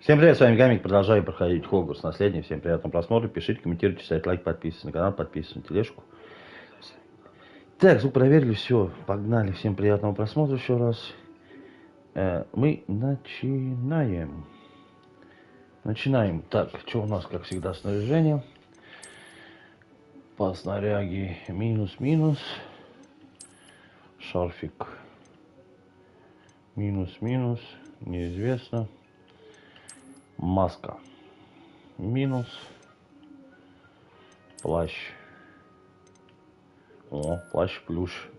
Всем привет, с вами Гамик, продолжаю проходить Хогвартс Наследие. Всем приятного просмотра, пишите, комментируйте, ставьте лайк, подписывайтесь на канал, подписывайтесь на тележку. Так, звук проверили, все, погнали, всем приятного просмотра еще раз. Мы начинаем. Так, что у нас, как всегда, снаряжение. По снаряге минус-минус. Шарфик минус-минус, неизвестно. Маска минус. Плащ. О, плащ плюш.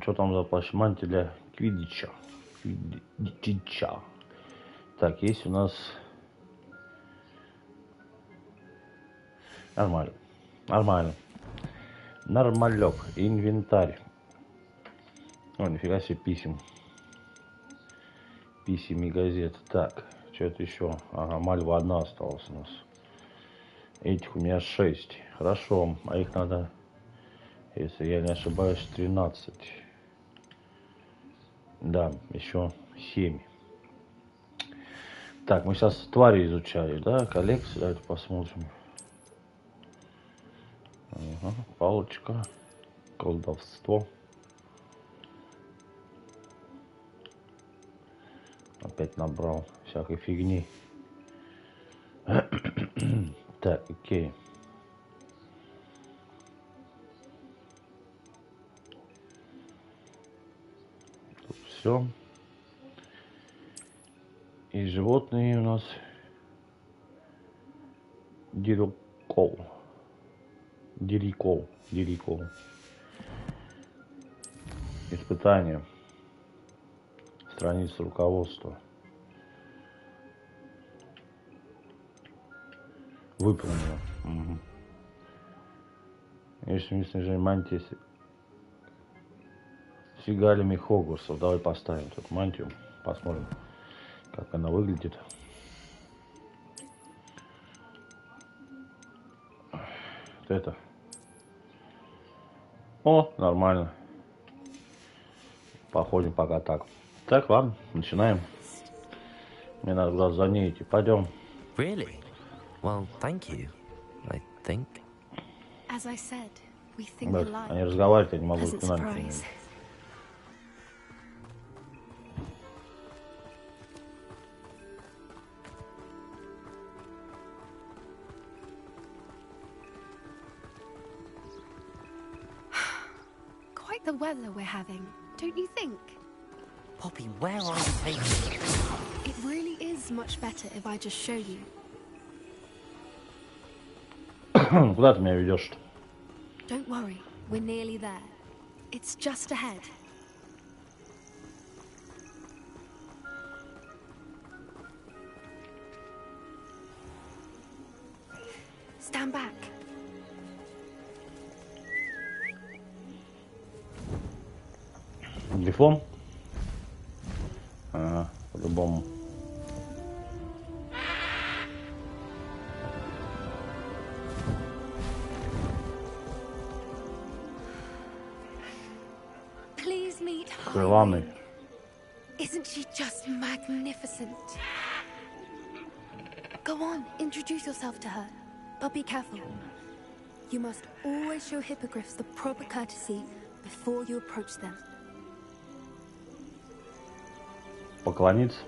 Что там за плащ? Мантия для квиддича. Так, есть у нас... Нормально. Нормалек. Инвентарь. О, нифига себе писем. Писем и газет. Так, что-то еще. Ага, мальва одна осталась у нас. Этих у меня 6. Хорошо. А их надо, если я не ошибаюсь, 13. Да, еще 7. Так, мы сейчас твари изучали, да? Коллекцию. Давайте посмотрим. Ага, палочка. Колдовство. Опять набрал всякой фигни. Так, окей. Тут все. И животные у нас Дирикол. Испытание. Страница руководства. Выполнено. Угу. Если мы снижаем мантии с фигалями Хогвартсов. Давай поставим тут мантию. Посмотрим, как она выглядит. Вот это. О, нормально. Походим пока так. Так, ладно, начинаем. Мне надо куда-то за ней идти. Пойдем. Really? Well, thank you. I think. As I said, we think Да, alike. они разговаривают, я не могу Pleasant динамику. surprise. Quite the weather we're having, don't you think? Poppy, where are you taking me? It really is much better if I just show you. Куда ты меня ведешь-то? Don't worry, we're nearly there. It's just ahead. Stand back. Телефон? Ага, по-любому. Please meet Крыланый. Heidi. Isn't she just magnificent? Go on, introduce yourself to her. But be careful. You must always show hippogriffs the proper courtesy before you approach them. Поклониться.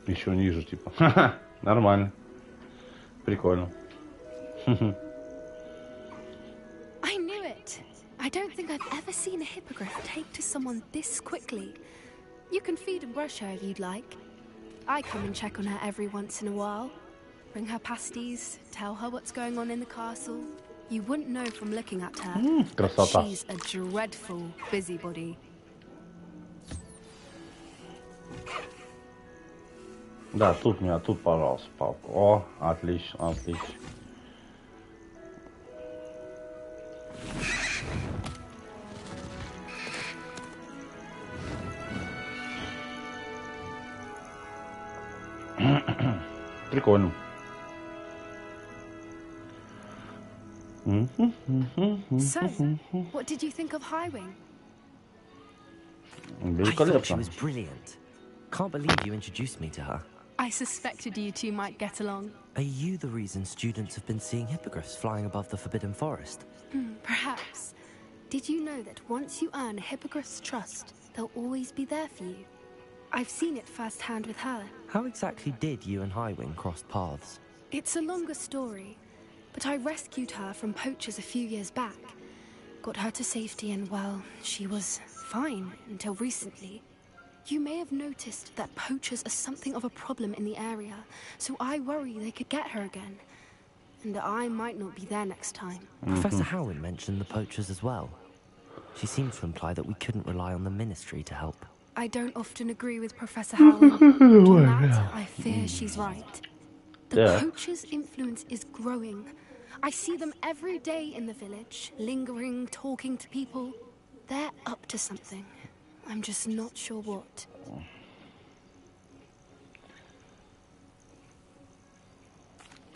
Еще ниже, типа. Ха-ха, нормально. Прикольно. I knew it. I don't think I've ever seen a hippogriff take to someone this quickly. You can feed and brush her if you'd like. I come and check on her every once in a while. Bring her pasties, tell her what's going on in the castle. You wouldn't know from looking at her, but красота. she's a dreadful busybody. Да, тут меня, тут, пожалуйста, палку. О, отлично. прикольно. So, what did you think of Highwing? I thought she was brilliant. Can't believe you introduced me to her. I suspected you two might get along. Are you the reason students have been seeing hippogriffs flying above the Forbidden Forest? Perhaps. Did you know that once you earn a hippogriff's trust, they'll always be there for you? I've seen it firsthand with her. How exactly did you and Highwing cross paths? It's a longer story, but I rescued her from poachers a few years back. Got her to safety and, well, she was fine until recently. You may have noticed that poachers are something of a problem in the area, so I worry they could get her again. And I might not be there next time. Professor Howin mentioned the poachers as well. She seemed to imply that we couldn't rely on the Ministry to help. I don't often agree with Professor Howin. On that, I fear she's right. The poachers' influence is growing. I see them every day in the village, lingering, talking to people. They're up to something. I'm just not sure what.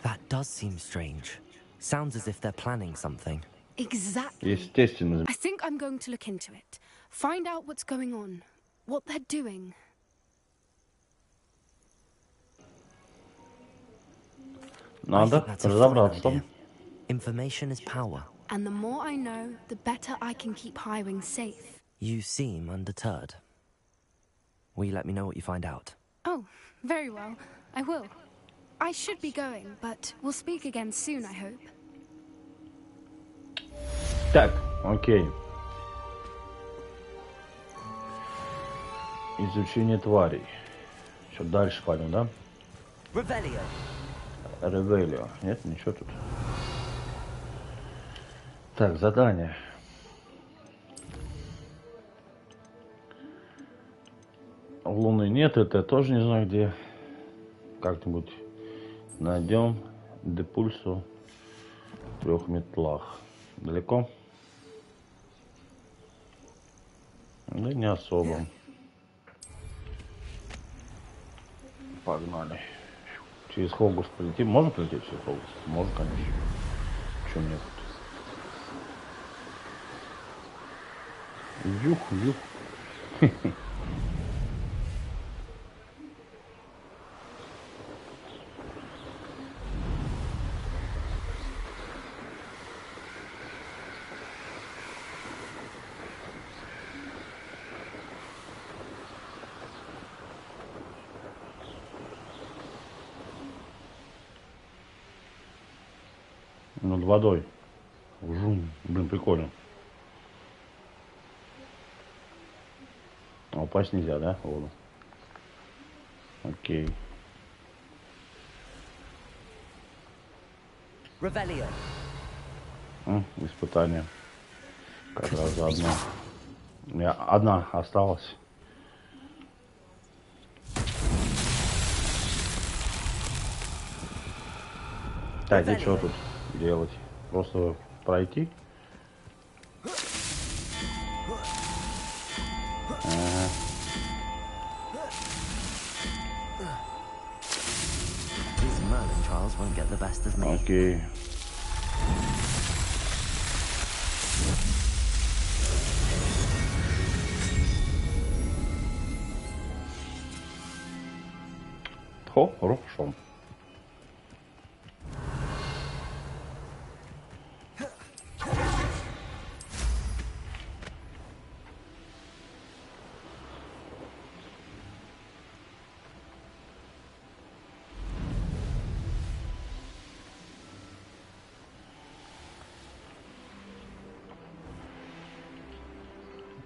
That does seem strange. Sounds as if they're planning something. Exactly. Естественно. I think I'm going to look into it. Find out what's going on. What they're doing. Надо разобраться. Information is power. And the more I know, the better I can keep Highwing safe. You seem undeterred. Will you let me know what you find out? Oh, very well. I will. I should be going, but we'll speak again soon, I hope. Так, окей. Изучение тварей. Что дальше пойдем, да? Ревелио. Нет, ничего тут. Так, задание. Луны нет, это я тоже не знаю где. Как-нибудь найдем депульсу в 3 метлах. Далеко? Да не особо. Погнали. Через Хогвартс полетим. Можно полететь через Хогвартс? Можно, конечно. Чего нет? Юх. Над водой. Жум. Блин, прикольно. А упасть нельзя, да, в воду? Окей. Испытание. Как раз заодно. У меня одна осталась. Так, и что тут делать? Просто пройти? Ага. Окей. Хорошо.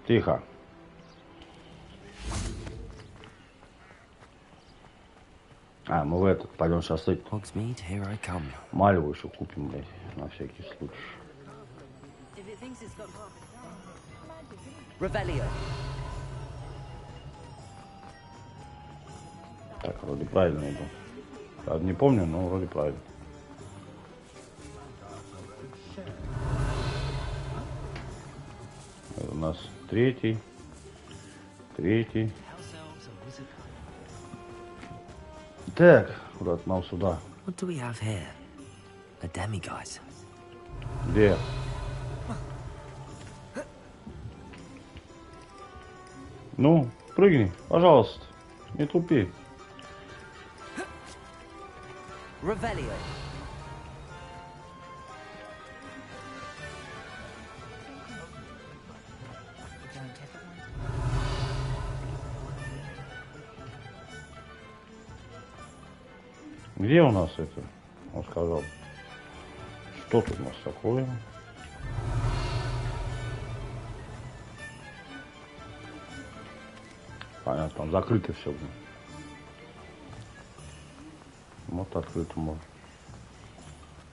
Тихо. А, мы в этот пойдем сейчас Мальву еще купим, блядь, на всякий случай. Так, вроде правильно иду. Правда, не помню, но вроде правильно. Это у нас третий. Так, Куда-то нам сюда. What do we have here? A demiguise. Где? Ну, прыгни, пожалуйста. Не тупи. Revelio. Где у нас это? Он сказал. Что тут у нас такое? Понятно, там закрыто все. Вот открыто можно.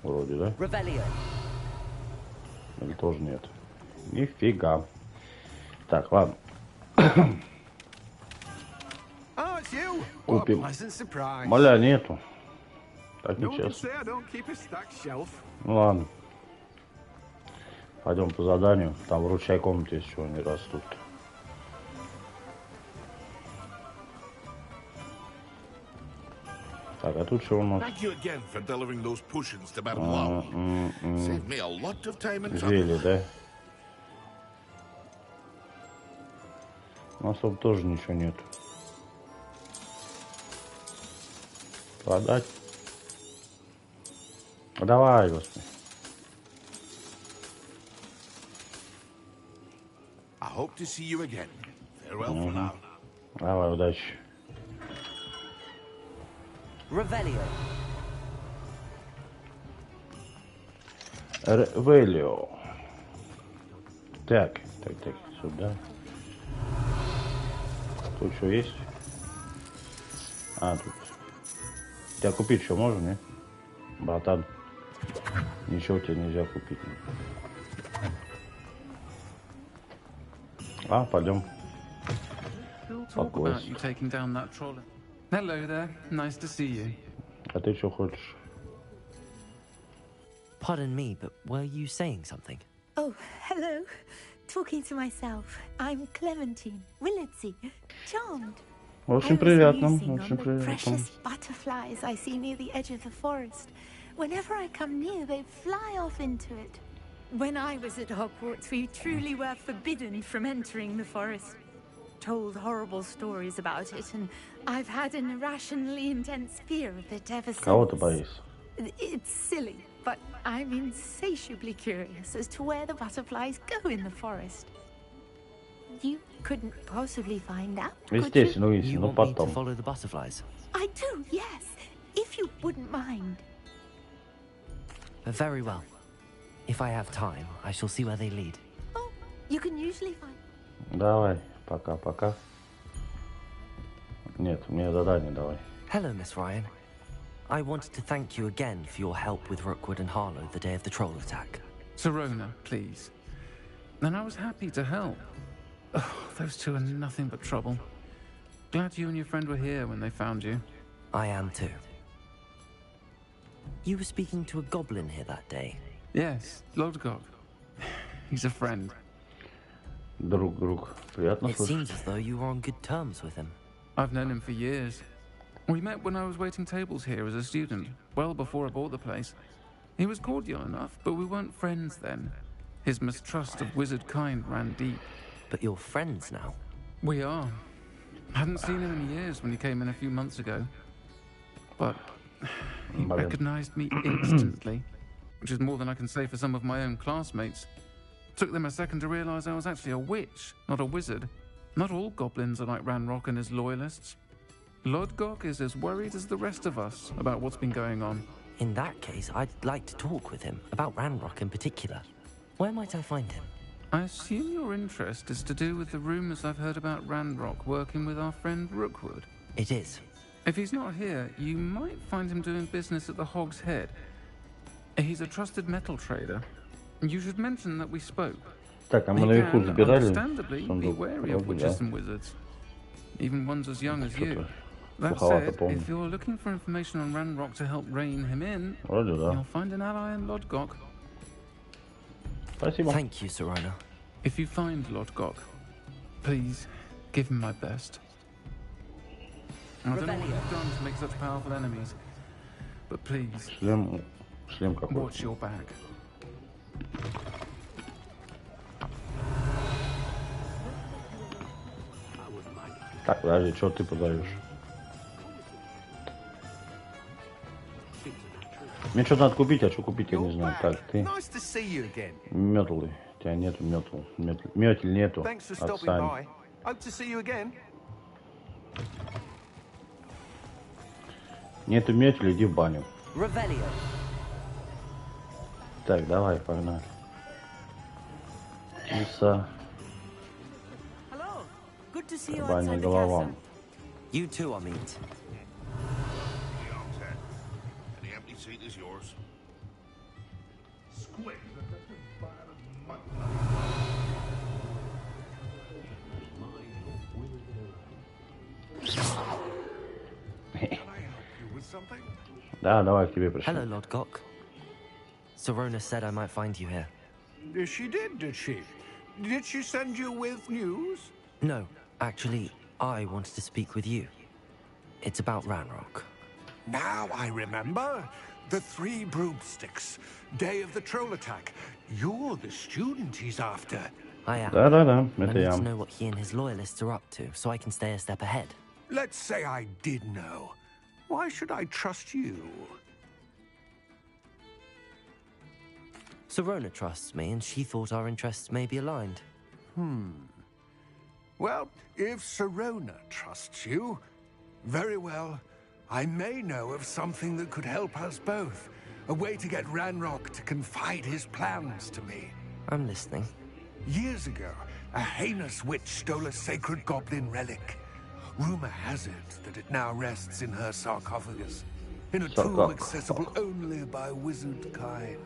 Вроде, да? Revelio. Или тоже нет? Нифига. Так, ладно. Купим. Моля, нету. Так нечестно. Ну ладно. Пойдем по заданию. Там в ручной комнате еще они растут. Так, а тут что у нас? Зелье, да? У нас тут тоже ничего нет. Продать? Давай, господи. Давай, удачи. Revelio. Ревелио. Так, сюда. Тут что есть? А, тут. Тебя купить что можно, не? Братан. Ничего тебе нельзя купить. А, пойдем. Hello there. Nice to see you. А ты что хочешь? Pardon me, but were you saying something? Oh, hello. Talking to myself. I'm Clementine Willardsey. Charmed. Очень приятно, очень приятно. Precious butterflies I see near the edge of the forest. Whenever I come near, they fly off into it. When I was at Hogwarts, we truly were forbidden from entering the forest. Told horrible stories about it, and I've had an irrationally intense fear of it ever since. Кого ты боишься? It's silly, but I'm insatiably curious as to where the butterflies go in the forest. You couldn't possibly find out, could you? Естественно, You но want me to потом. follow the butterflies? I do, yes. If you wouldn't mind. Very well. If I have time, I shall see where they lead. Oh, you can usually find. Давай, пока. Нет, мне задание давай. Hello, Miss Ryan. I wanted to thank you again for your help with Rookwood and Harlow the day of the troll attack. Sirona, please. And I was happy to help. Oh, those two are nothing but trouble. Glad you and your friend were here when they found you. I am too. You were speaking to a goblin here that day. Yes, Lodgok. He's a friend. Друг. Приятно It слышать. seems as though you were on good terms with him. I've known him for years. We met when I was waiting tables here as a student, well before I bought the place. He was cordial enough, but we weren't friends then. His mistrust of wizard kind ran deep. But you're friends now. We are. Hadn't seen him in years when he came in a few months ago. But he recognized me instantly, which is more than I can say for some of my own classmates. Took them a second to realize I was actually a witch, not a wizard. Not all goblins are like Ranrock and his loyalists. Lodgok is as worried as the rest of us about what's been going on. In that case, I'd like to talk with him, about Ranrock in particular. Where might I find him? I assume your interest is to do with the rumors I've heard about Ranrock working with our friend Rookwood. It is. If he's not here, you might find him doing business at the Hog's Head. He's a trusted metal trader. You should mention that we spoke. Так, а мы He наверху can, забирали understandably, be сундук. wary of Вроде, witches да. and wizards. Even ones as young as you. Что-то That плоховато said, помню. if you're looking for information on Ranrock to help rein him in, Вроде, да. you'll find an ally in Lodgok. Спасибо. Thank you, Sirona. If you find Lodgok, please give him my best. I don't know what you've done to make such powerful enemies, but please, шлем какой-то. watch your back. Так, подожди, что ты продаешь? Мне что-то надо купить, а что купить, я не знаю. Так, ты... Метлы. У тебя нету метл. Метель нету. Отстань. Нету метели, иди в баню. Так, давай, погнали. Иса. Баня голова. You too, I mean. The empty seat is yours. Да, давай к тебе пришли. Hello, Lord Gok. Serona said I might find you here. She did, did she? Did she send you with news? No, actually, I wanted to speak with you. It's about Ranrock. Now I remember. The 3 broomsticks. Day of the troll attack. You're the student he's after. I am. Да, I это need я. to know what he and his loyalists are up to, so I can stay a step ahead. Let's say I did know. Why should I trust you? Serona trusts me, and she thought our interests may be aligned. Well, if Serona trusts you, very well. I may know of something that could help us both. A way to get Ranrock to confide his plans to me. I'm listening. Years ago, a heinous witch stole a sacred goblin relic. Rumor has it that it now rests in her sarcophagus, in a tomb accessible only by wizard kind.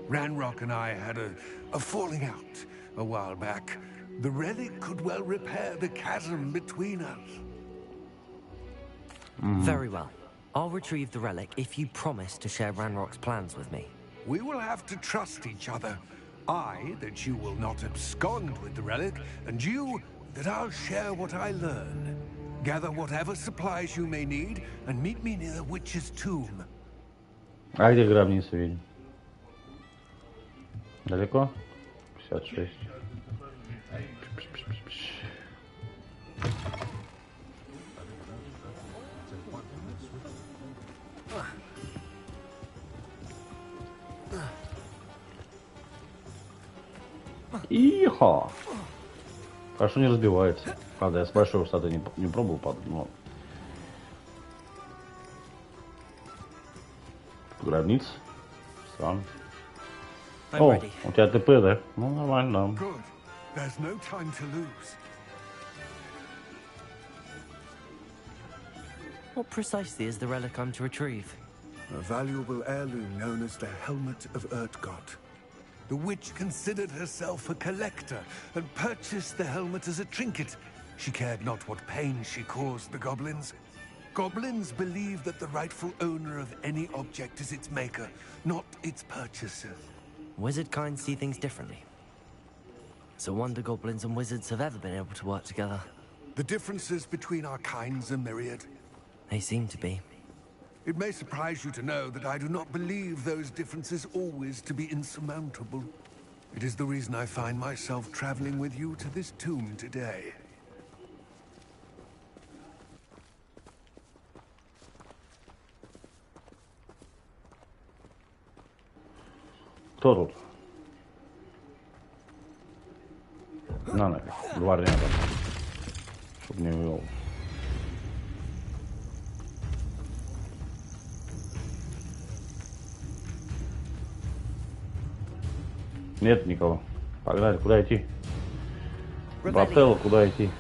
Ranrock and I had a falling out a while back. The relic could well repair the chasm between us. Very well. I'll retrieve the relic if you promise to share Ranrock's plans with me. We will have to trust each other. I, that you will not abscond with the relic, and you, that I'll share what I learn. Gather whatever supplies you may need, and meet me near the witch's tomb. А где гробница, видим? Далеко? 56. Ихо! Хорошо не разбивается. Правда, я с большой высоты не пробовал падать, но... Гробница. Странно. О, у тебя ТП, да? Ну, нормально. Good. There's no time to lose. What precisely is the relic I'm to retrieve? A valuable heirloom known as the Helmet of Urtgott. The witch considered herself a collector and purchased the helmet as a trinket. She cared not what pain she caused the goblins. Goblins believe that the rightful owner of any object is its maker, not its purchaser. Wizard kind see things differently. So wonder goblins and wizards have ever been able to work together. The differences between our kinds are myriad. They seem to be. It may surprise you to know that I do not believe those differences always to be insurmountable. It is the reason I find myself traveling with you to this tomb today. Кто тут? На нафиг, дворняга. Чтоб не увел. Нет никого. Погнали, куда идти? Брателло, куда идти?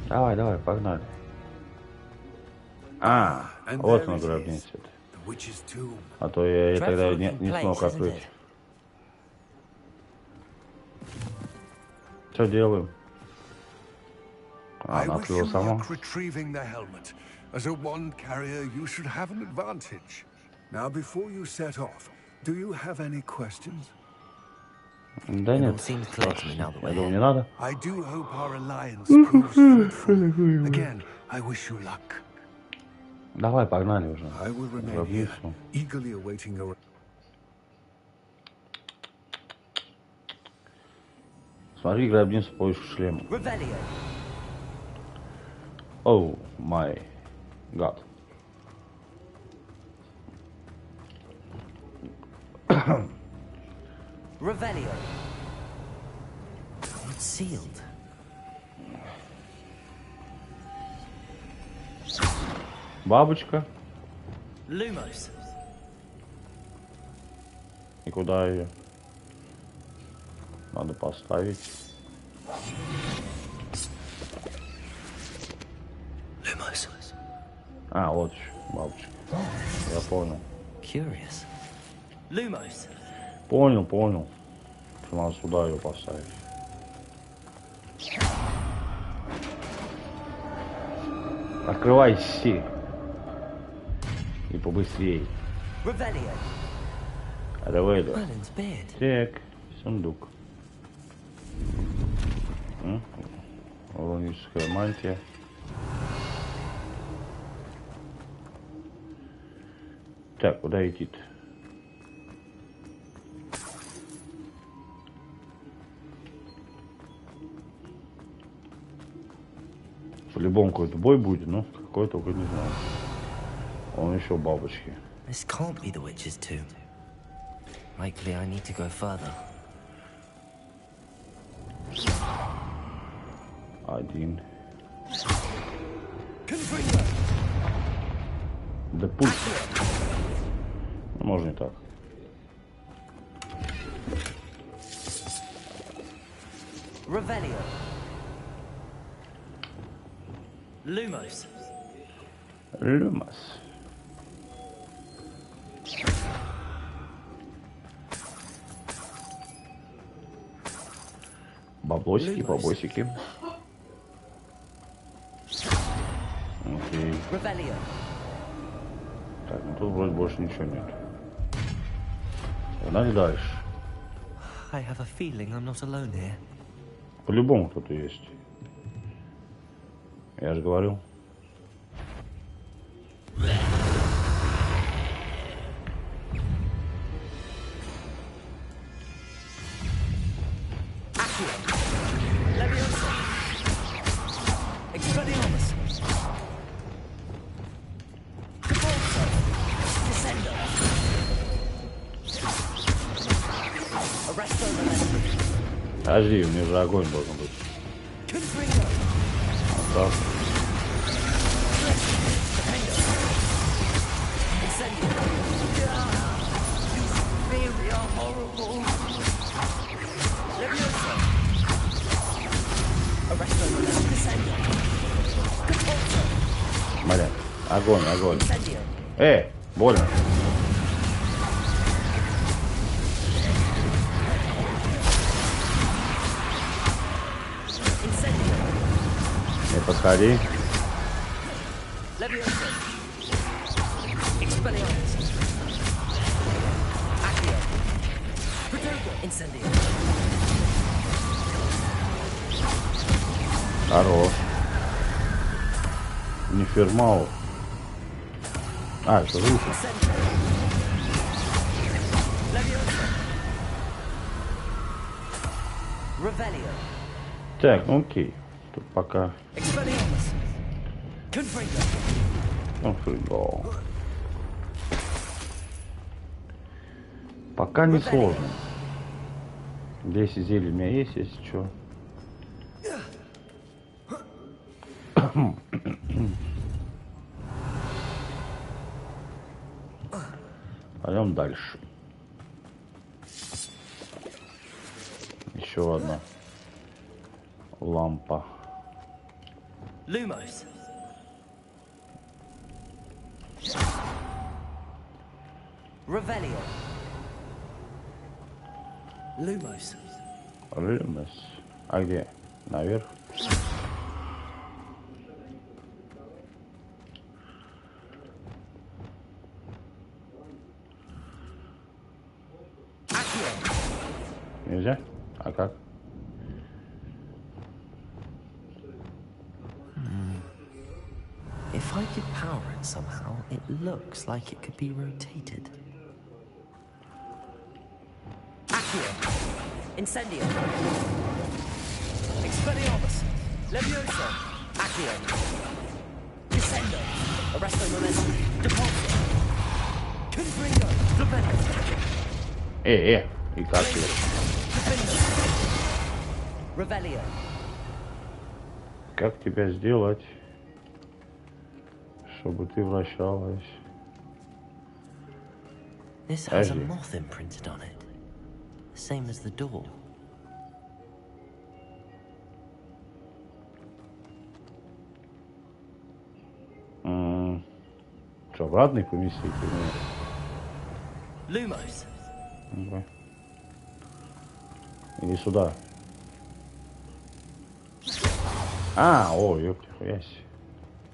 Давай, давай, погнали. Вот она гробница. А то я тогда не смог открыть. Что делаем? Она открыла сама. Retrieving the helmet. As a wand carrier, you should have an advantage. Now, before you set off, do you have any questions? Да нет. Я думаю, не надо. I do hope our alliance proves fruitful. Again, I wish you luck. Давай, погнали уже. I will remain here, eagerly awaiting your... Смотри, гробница в поиске шлема. Оу, май гад. Revelio. It's sealed. Бабочка. Lumos. И куда ее? Надо поставить. Lumos. А, вот еще бабочка. Я понял. Curious. Lumos. Понял. Надо сюда ее поставить. Открывайся. И побыстрее. Revelio. Ревелио. Merlin's beard. Так, сундук. Руническая мантия. Так, куда идти-то? По-любому какой-то бой будет, но какой только не знаю. Он еще бабочки. This can't be the witch's tomb. Likely I need to go further. Один. Да пусть. Ну, можно и так. Revelio. Lumos. Люмас. Баблосики, бабосики. Окей. Revelio. Так, ну тут вроде больше ничего нет. Погнали дальше. I have a feeling I'm not alone here. По-любому кто-то есть. Я же говорил. Подожди, у меня же огонь должен быть. Вот так. Смотри, огонь. Больно. Не подходи. Хорош. Не фермал. А, это выше. Так, ну окей. Тут пока... Конфригал. Пока не сложно. 10 зелий у меня есть, если что. Пойдем дальше. Еще одна лампа. Lumos. Revelio. Lumos. Рымес. А где? Наверх? Нельзя? А как? If I could power it somehow, it looks like it could be rotated. Accio. Incendio. Expelliarmus. Levioso. Accio. Descendo. Arresto momentum. Depulso. Confringo. Revelio. И как ее? Revelio. Как тебя сделать, чтобы ты вращалась? This has a moth imprinted on it. The same as the door. Что, обратно их поместить? Lumos. Или сюда? А, о, ёпта, хуясь.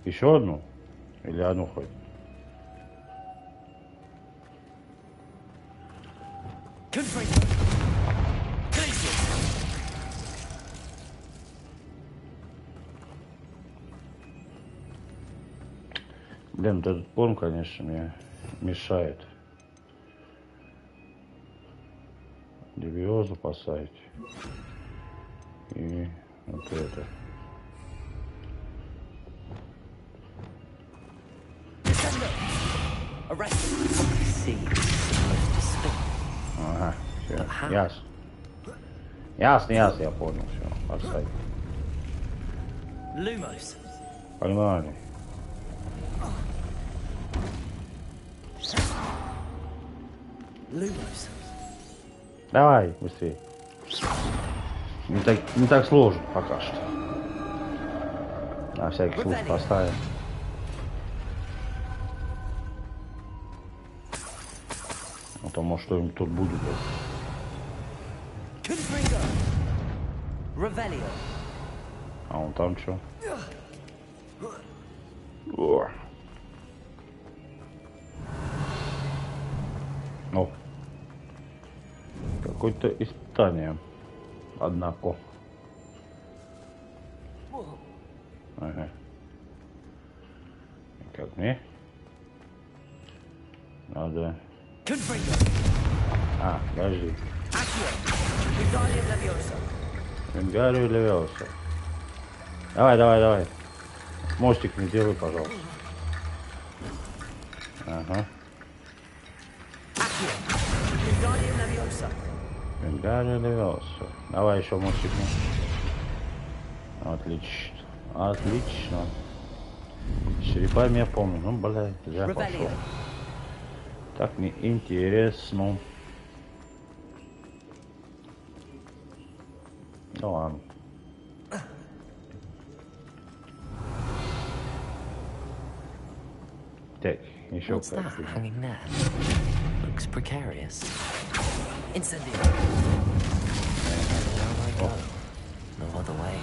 Еще одну? Или одну хоть? Блин, вот этот порн, конечно, мне мешает. Левиозу поставить. И вот это. Ага, все, ясно. Ясно, я понял, все, поставить. Погнали. Давай, быстрее. Не так сложно пока что. На всякий случай поставим. А то, может, что-нибудь тут будет. А вон там что? О. Какое-то испытание. Однако. Ага. Как мне? Надо... А, подожди. Вингарию Левиоса. Давай. Мостик не делай, пожалуйста. Ага. Вингарию Левиоса. Давай еще мостик. Отлично. Черепами я помню. Ну, блядь, я пошел. Так неинтересно. Ну ладно. Так, еще как-то. Looks precarious. Incendio. No other way.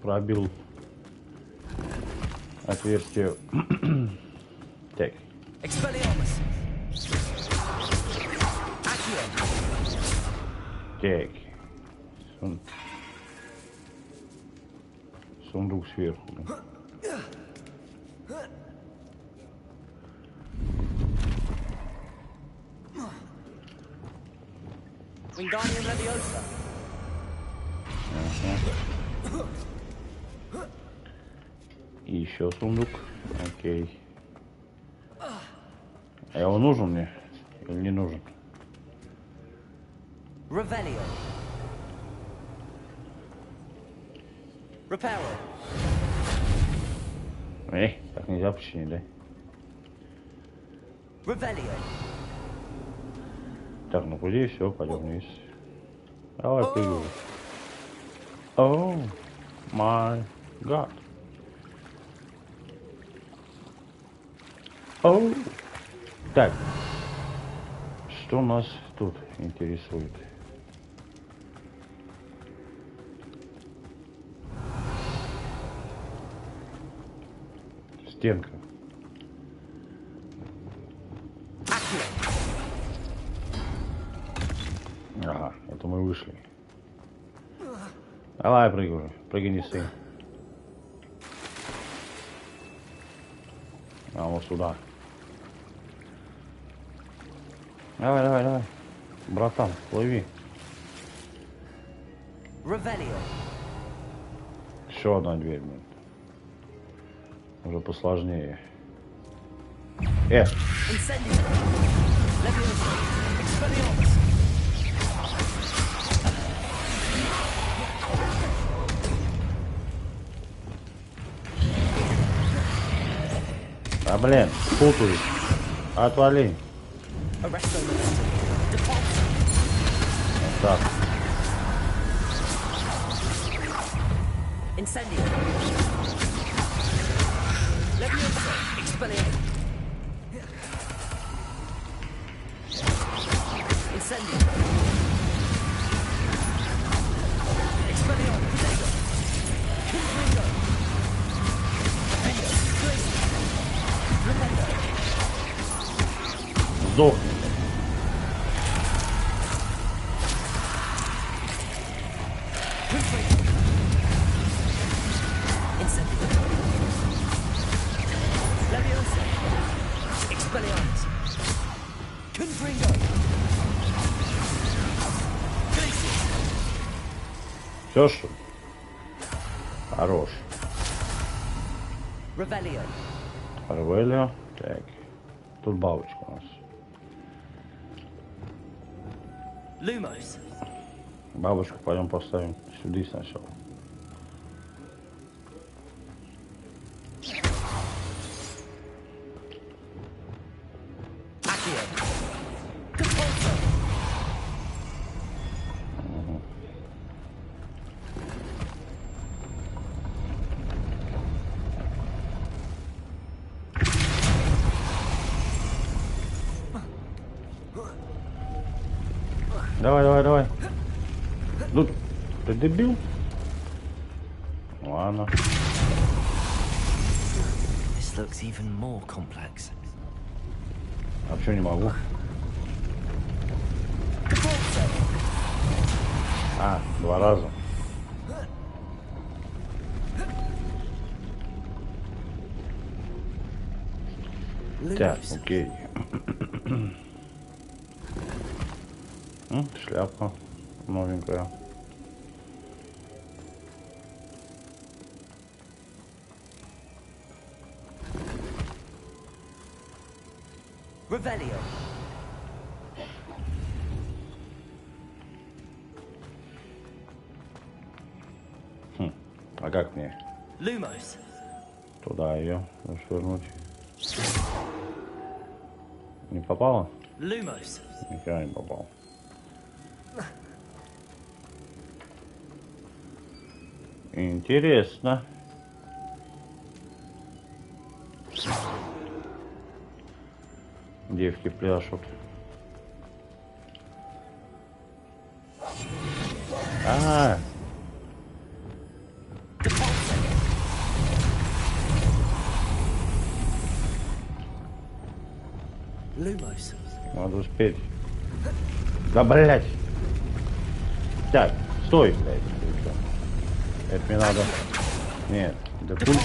Пробил отверстие. Так. Так. Сундук сверху. И еще сундук. Окей. А его нужен мне или не нужен? Revelio. Reparo. Так нельзя починить, да? Revelio. Так, ну куда все, пойдем вниз. Давай, прыгай. О, май гад. О. Так. Что нас тут интересует? Стенка. мы вышли. Давай, прыгай уже. Прыгай, не сын. А вот сюда. Давай, давай, давай. Братан, плыви. Еще одна дверь, блин. Уже посложнее. А, блин, путаюсь. Отвали. Вот так. Сдохни. Все, что ли? Хорош. Ревелио. Так. Тут бабочка у нас. Бабочку пойдем поставим сюда сначала. Давай, давай, давай. Ну, ты дебил? Ладно. А почему не могу? А, 2 раза. Так, окей. Шляпка новенькая. А как мне? Туда ее швырнуть. Не попало? Никогда не попал. Интересно. Девки пляшут. А-а-а. Надо успеть. Да, блять. Так, стой, блядь. Это мне надо. Нет, да пульс,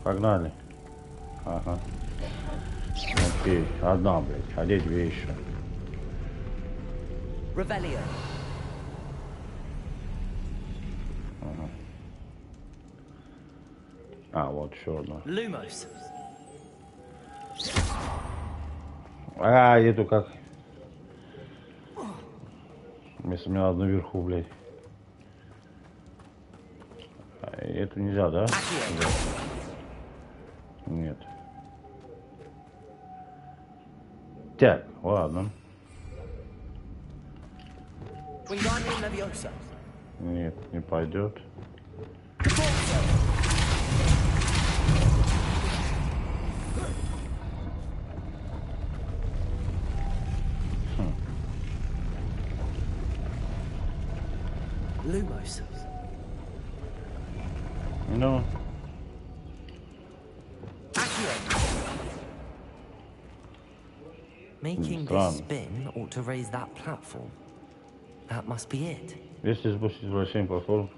Погнали. Ага. Окей, одна, блядь, а где 2 еще? Ага. А, вот еще одна. А, эту как? Если мне надо наверху, блядь. А эту нельзя, да? Нет. Так, ладно. Нет, не пойдет. Ну. Making this spin ought to raise that platform. That must be it. Если сбросить вращение платформ,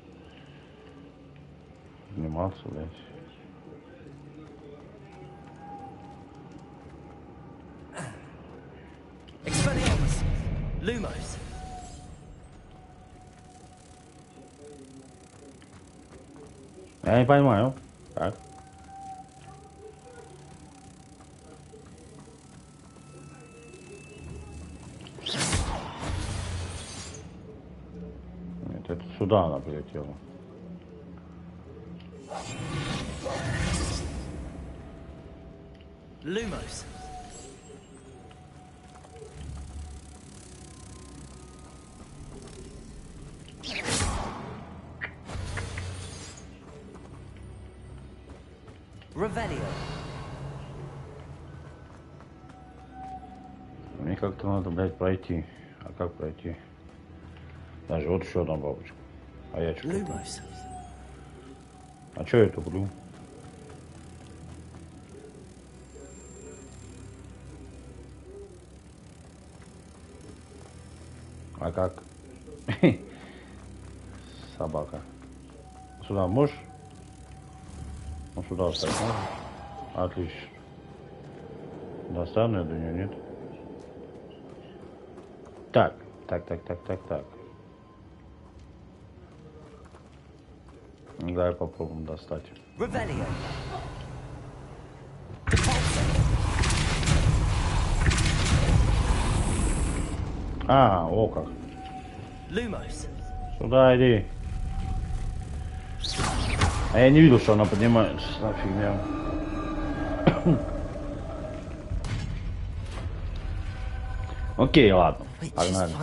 подниматься, блядь. Expelliarmus! Lumos! Я не понимаю. Так. Нет, это сюда она прилетела. Lumos! Revelio. Мне как-то надо, блядь, пройти. А как пройти? Даже вот еще одна бабочка. А я что? А что я туплю? А как? Собака. Сюда можешь? Ну сюда встать можно? Отлично. Достану я до нее, нет? Так. Давай попробуем достать. Revelio. А, о как. Lumos. Сюда иди. А я не видел, что она поднимается. Фигня. Окей, ладно. Погнали.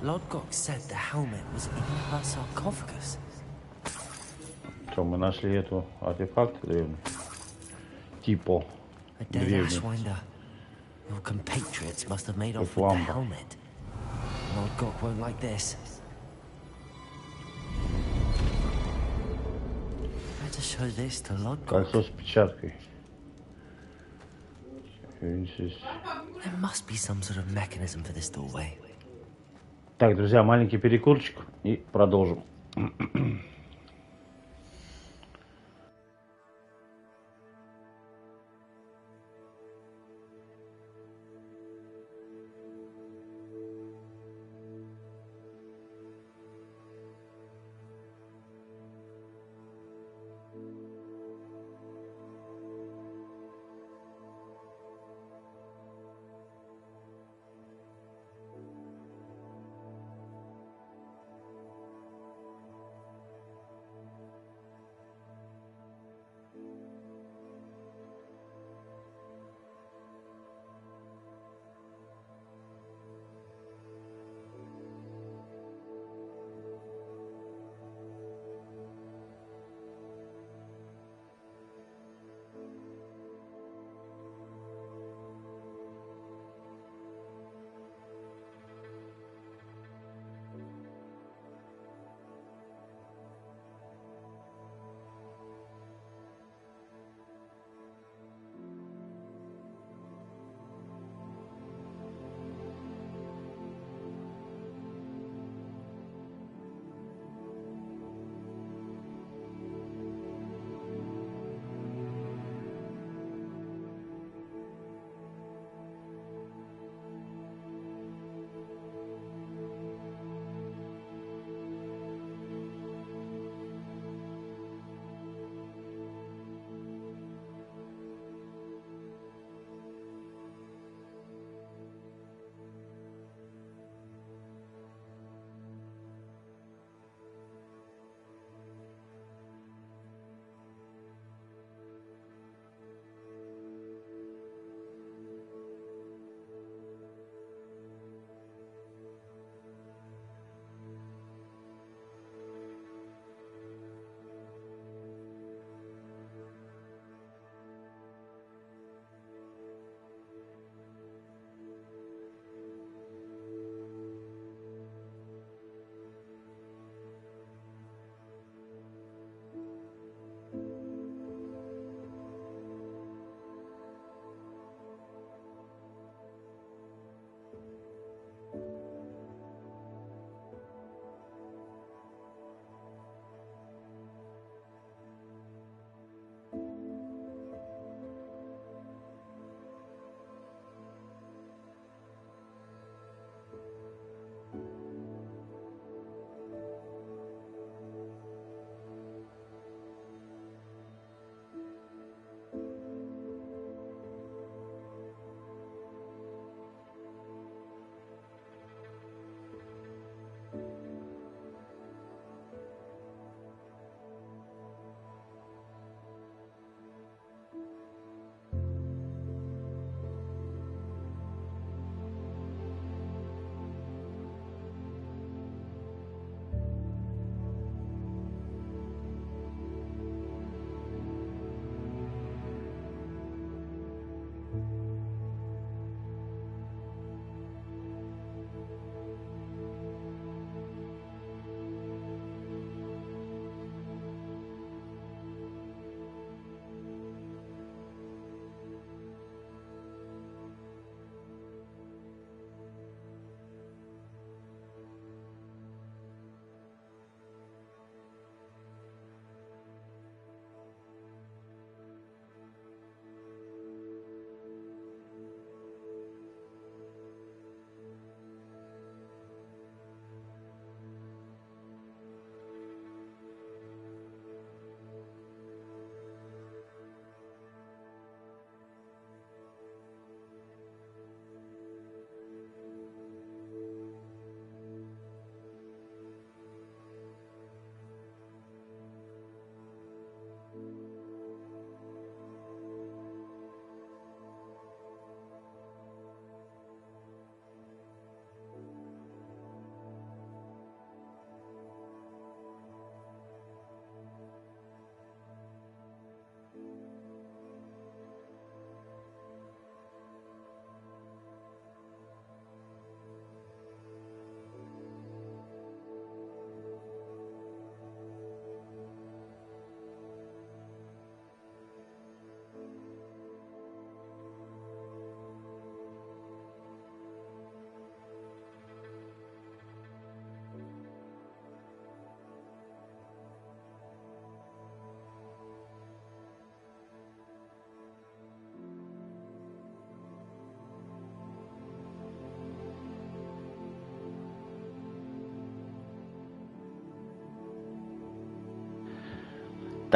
Lodgok said the helmet was in her sarcophagus. Что, мы нашли эту артефакт древний? Типа древний. Your compatriots must have made off with the helmet. Lodgok won't like this. Better show this to Lodgok. Кольцо с печаткой. There must be some sort of mechanism for this doorway. Так, друзья, маленький перекурчик и продолжим.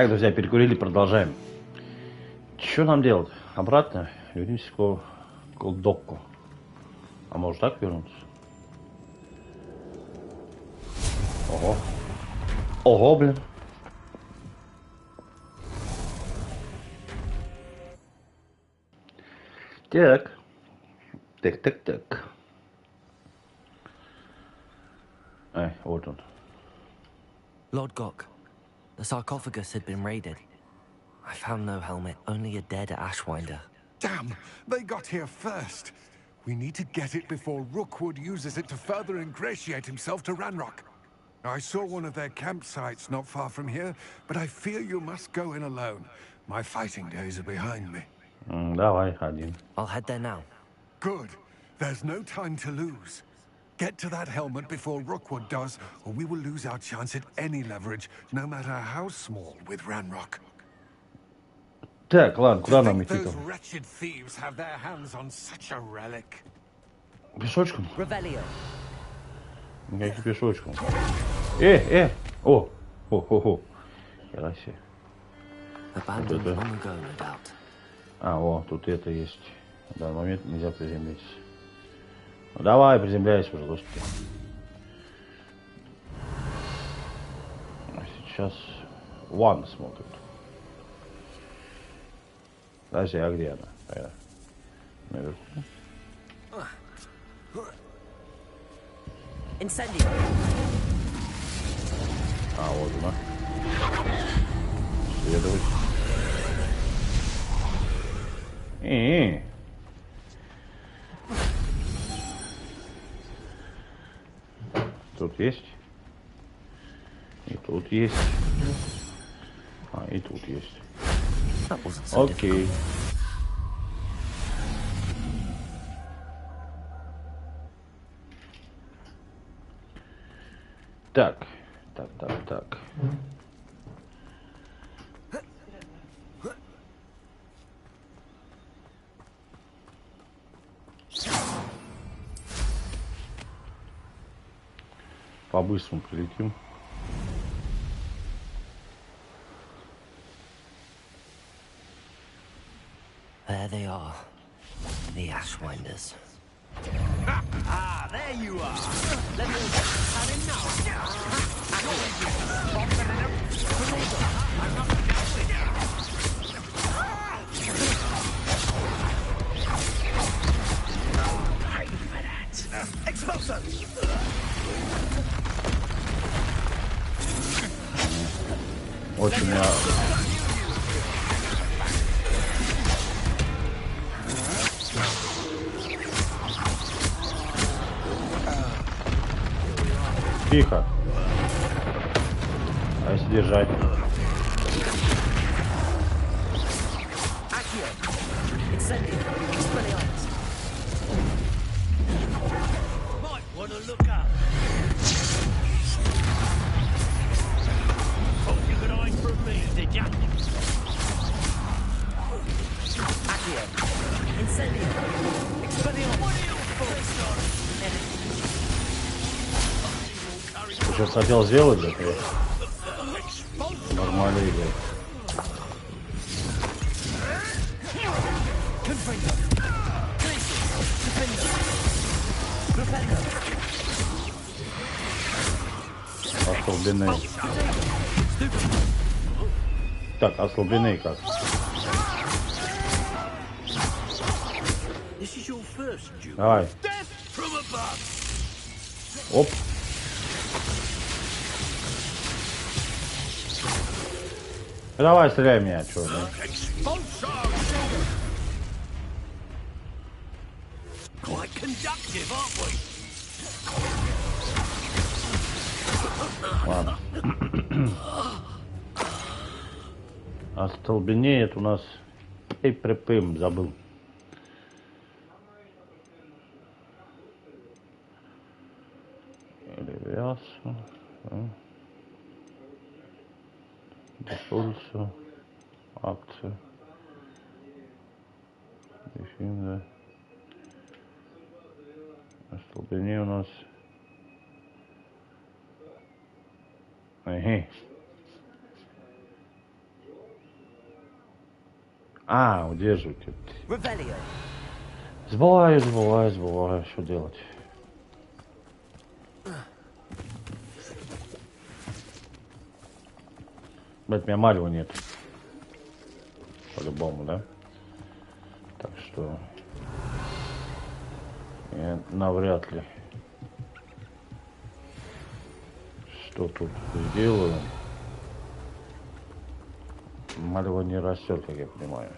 Так, друзья, перекурили, продолжаем. Что нам делать? Обратно? Вернемся к докку. А может так вернуться? Ого. Ого, блин. Так. Так. Ай, вот он. Lord Gok, the sarcophagus had been raided. I found no helmet, only a dead Ashwinder. Damn! They got here first. We need to get it before Rookwood uses it to further ingratiate himself to Ranrock. I saw one of their campsites not far from here, but I fear you must go in alone. My fighting days are behind me. Давай, один. I'll head there now. Good. There's no time to lose. Get to that helmet before Rookwood does, or we will lose our chance at any leverage, no matter how small, with Ranrock. Так, ладно, куда нам идти Those там? wretched thieves have their hands on such a relic. Пешочком? Revelio. Никаким пешочком. О! Хо-хо-хо. Яраси. Abandoned long ago, no doubt. А, о, тут это есть. В данный момент нельзя приземлиться. Ну, давай, приземляйся уже, господи. Сейчас Ван смотрит. Подожди, а где она? Наверху. Incendio. А, вот она. Следовать. Тут есть. И тут есть. А, и тут есть. Окей. Так. По-быстрому прилетим. There they are, the Ashwinders. Ah, there you are. Let me have him now. Expulso. Очень меня... Тихо. А если держать? Что хотел сделать, да? Нормально играет. Ослабленные. Так, ослабленные как? Давай. Оп. Давай, стреляй меня, чё, да? Ладно. Остолбенеет у нас... Эй, припым, забыл. Элевиация. Используется. Акция. Дефинда. Остолбенение у нас. Ага. А, удерживать. Revelio. Забываю. Что делать? Блять, у меня Марио нет. По-любому, да? Так что... Я навряд ли что тут сделаю. Марио не растет, как я понимаю.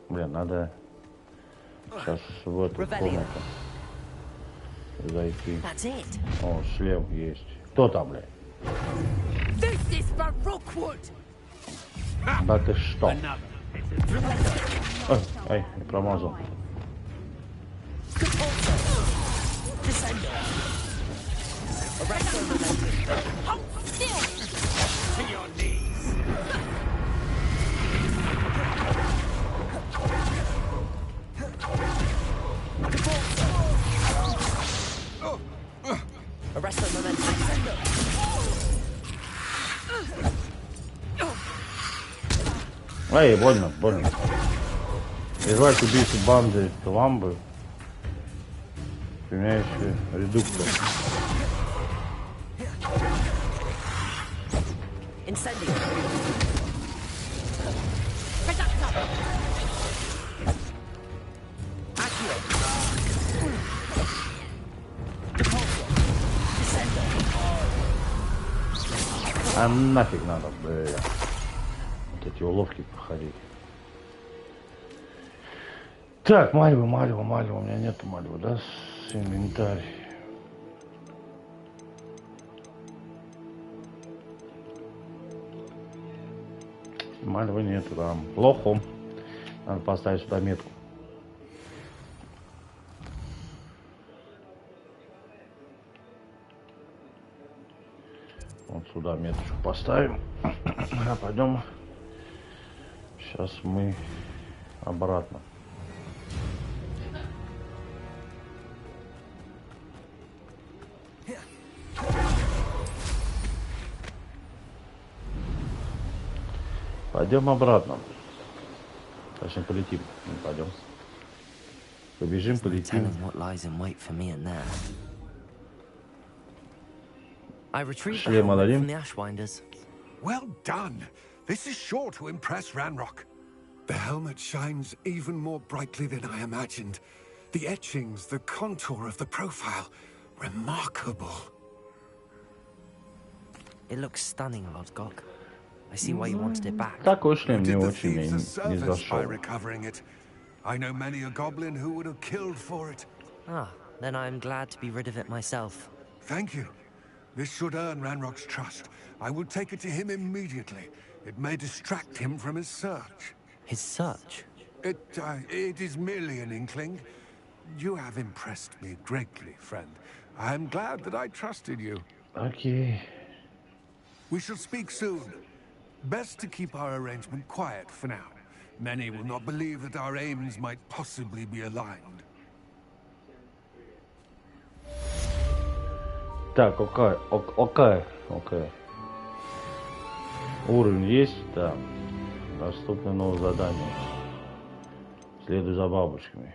Блин, надо сейчас в эту комнату зайти. О, шлем есть. Кто там, блядь? Да ты что? Ай, не промазал. Эй, больно. Прервать убийцу банды Ламбы. Применяющий редуктор. А нафиг надо, бля. Вот эти уловки проходить. Так, Марио. У меня нету Марио, да? Инвентарь. Марио нету, да. Плохо. Надо поставить сюда метку. Вот сюда меточку поставим. А пойдем. Сейчас мы обратно. Пойдем обратно. Точнее, полетим. Не пойдем. Побежим, полетим. Шлем отдадим. Well done. This is sure to impress Ranrock. The helmet shines even more brightly than I imagined. The etchings, the contour of the profile, remarkable. It looks stunning, Lodgok. I see why you wanted it back. Такой шлем не Did the очень thieves a не service by зашел. recovering it? I know many a goblin who would have killed for it. Ah, then I'm glad to be rid of it myself. Thank you. This should earn Ranrock's trust. I will take it to him immediately. It may distract him from his search. His search? It is merely an inkling. You have impressed me greatly, friend. I am glad that I trusted you. Okay. We shall speak soon. Best to keep our arrangement quiet for now. Many will not believe that our aims might possibly be aligned. Так, окей. Уровень есть, да. Доступно новое задание. Следуй за бабочками.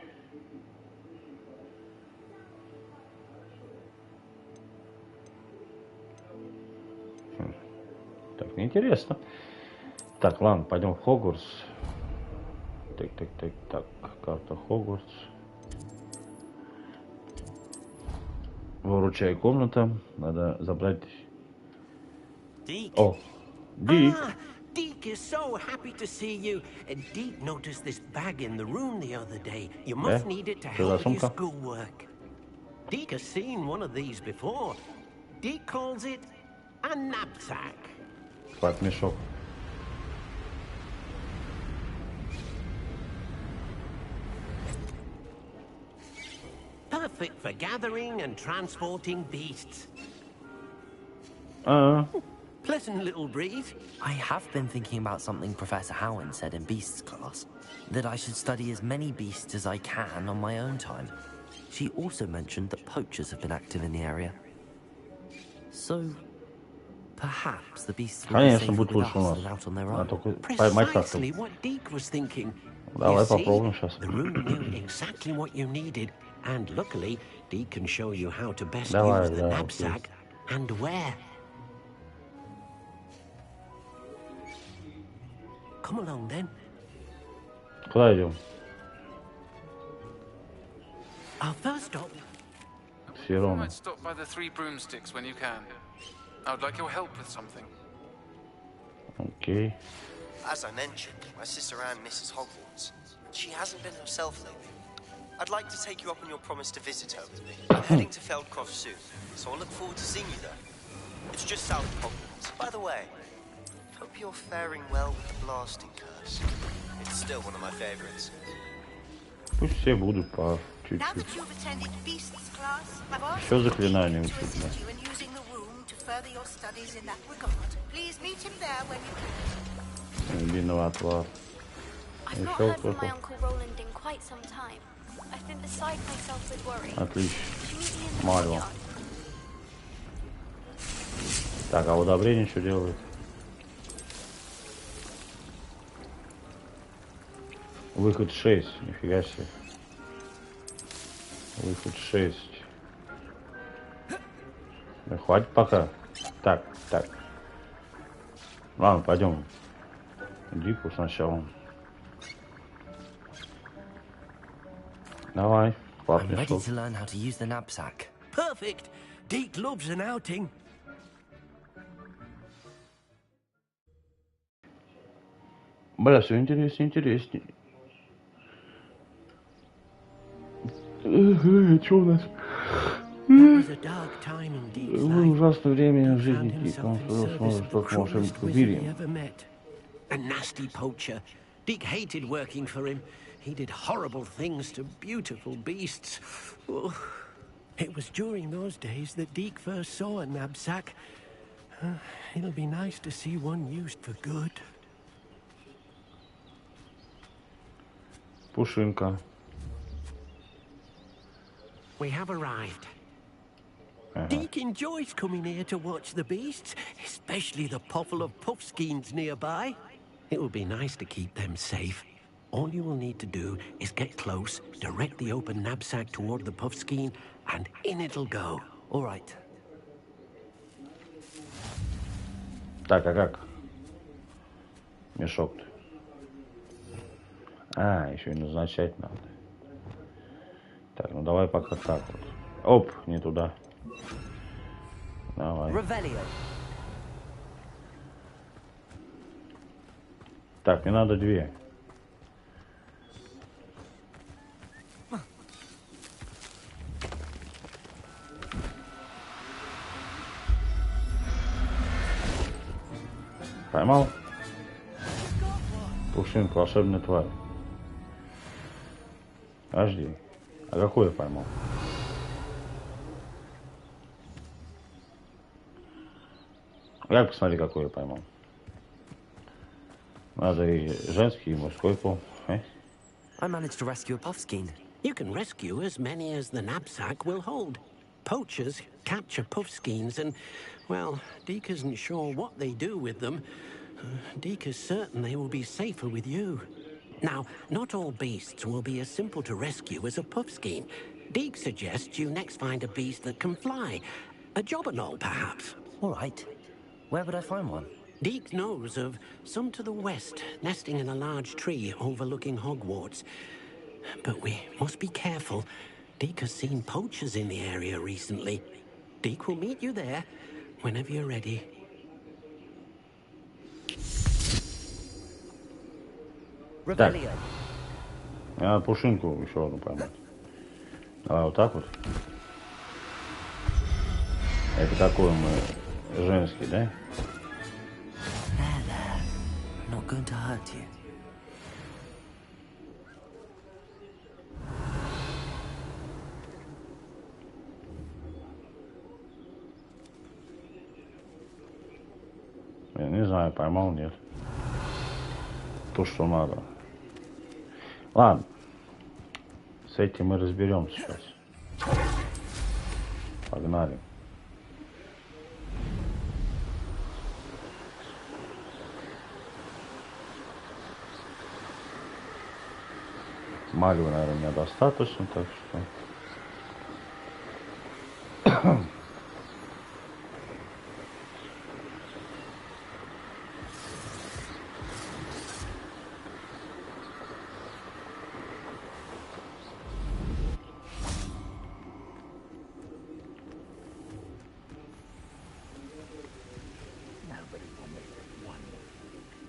Так, неинтересно. Так, ладно, пойдем в Хогвартс. Так, карта Хогвартс. Выручай комната. Надо забрать... Deke. О, Дик. Deke is so happy to see you. Deke noticed this bag in the room the other day. You must need it to help with your schoolwork. Deke has seen one of these before. Deke calls it a knapsack. Под мешок. Perfect for gathering and transporting beasts. Pleasant little breed. I have been thinking about something Professor Howen said in Beasts class. That I should study as many beasts as I can on my own time. She also mentioned that poachers have been active in the area. So, Perhaps the beasts will be Конечно, safer будет with лучше у us нас. than out on their А own. только поймать как-то. Precisely what Deke was thinking. Давай You see, попробуем сейчас. the room knew exactly what you needed, and luckily, Deke can show you how to best Давай, use the да, knapsack and where. Come along then. Куда идем? Our first stop. Все You ровно. might stop by the Three Broomsticks when you can. I would like your help with something. Окей. As I mentioned, my sister Anne misses Hogwarts, and she hasn't been herself lately. I'd like to take you up on your promise to visit her with me. I'm heading to Feldcroft soon, so I look forward to seeing you there. It's just south of Hogwarts. By the way, hope you're faring well with the blasting curse. It's still one of my favorites. Пусть все будут по чуть-чуть. Еще заклинания учить, да. Виноват, ладно. I've not heard from my Uncle Roland in quite some time. I've been beside myself with worry. Отлично. Could you meet me in the Марвел. courtyard? Так, а удобрение что делает? Выход 6. Нифига себе. Выход 6. Да хватит пока. Так. Ладно, пойдем. Дику сначала. Давай. I'm ready to learn how to use the knapsack. Perfect. Deke loves an outing. Бля, все интереснее. Что у нас? Ужасное время в жизни Дика. Он сможет только волшебник в мире. A nasty poacher. Deke hated working for him. He did horrible things to beautiful beasts. Oh, it was during those days that Deke first saw a knapsack. It'll be nice to see one used for good. Пушинка. We have arrived. Deke enjoys coming here to watch the beasts, especially the potful of puffskeins nearby. It will be nice to keep them safe. All you will need to do is get close, direct the open knapsack toward the puffskein, and in it'll go. All right. Так, а как? Мешок-то. А, еще и назначать надо. Так, ну давай пока так вот. Оп, не туда. Давай. Так, мне надо 2. Поймал? Пушинку, волшебная тварь. Подожди. А какой я поймал? Как посмотри, какой я поймал? Надо и женский, и мужской пол. I managed to rescue a puffskein. You can rescue as many as the knapsack will hold. Poachers capture puffskeins and, well, Deke isn't sure what they do with them. Deke is certain they will be safer with you. Now, not all beasts will be as simple to rescue as a puffskein. Deke suggests you next find a beast that can fly. A jobberknoll, perhaps. All right. Where would I find one? Deke knows of some to the west, nesting in a large tree overlooking Hogwarts. But we must be careful. Deke has seen poachers in the area recently. Deke will meet you there whenever you're ready. Так. Надо пушинку еще одну поймать. Давай вот так вот. Это какой мы женский, да? There. Not going to hurt you. Я не знаю, поймал, нет. То, что надо. Ладно. С этим мы разберемся сейчас. Погнали. Магии, наверное, у меня достаточно, так что...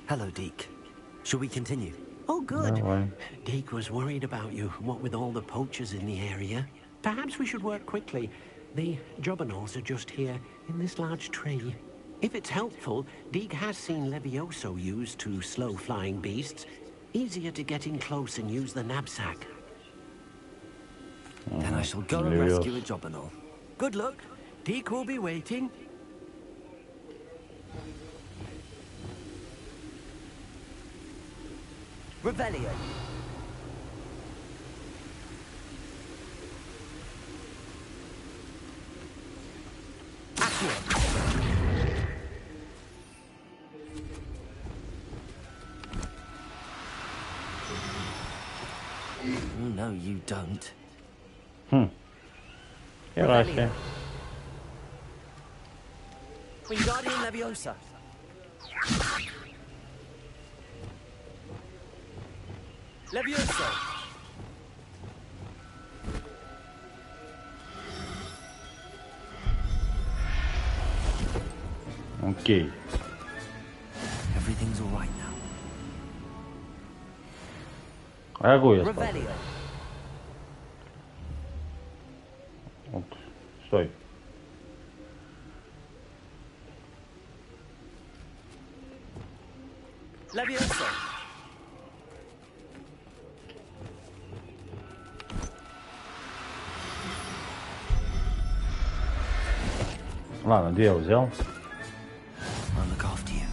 Hello, Deke. Shall we continue? Oh, good. Давай. Deke was worried about you, what with all the poachers in the area. Perhaps we should work quickly. The jobberknolls are just here, in this large tree. If it's helpful, Deke has seen Levioso used to slow flying beasts. Easier to get in close and use the knapsack. Then I shall go and rescue a jobberknoll. Good luck. Deke will be waiting. Revelio. No, you don't. Gracias. Wingardium Leviosa. Leviosa. Окей. Everything's all right now. Какой я спал? Вот. Стой. Leviosa. Ладно, две взял. I'll look after you.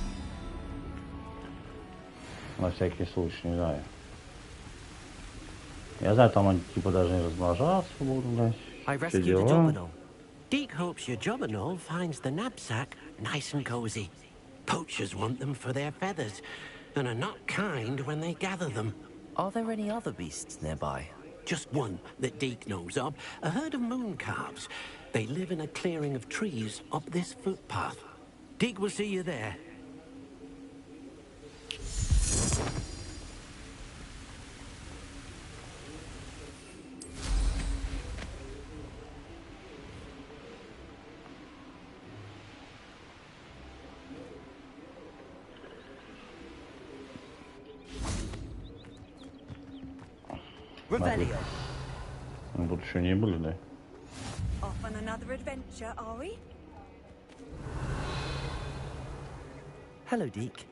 На всякий случай, не знаю. Я знаю, там они типа должны размножаться будут, блядь. I Все rescued a дела. jobberknoll. Deke hopes your jobberknoll finds the knapsack nice and cozy. Poachers want them for their feathers, and are not kind when they gather them. Are there any other beasts nearby? Just one that Deke knows of, a herd of moon calves. They live in a clearing of trees up this footpath. Deke will see you there. Revelio. Ну, тут еще не были, да? Off on another adventure, are we? Hello, Deke.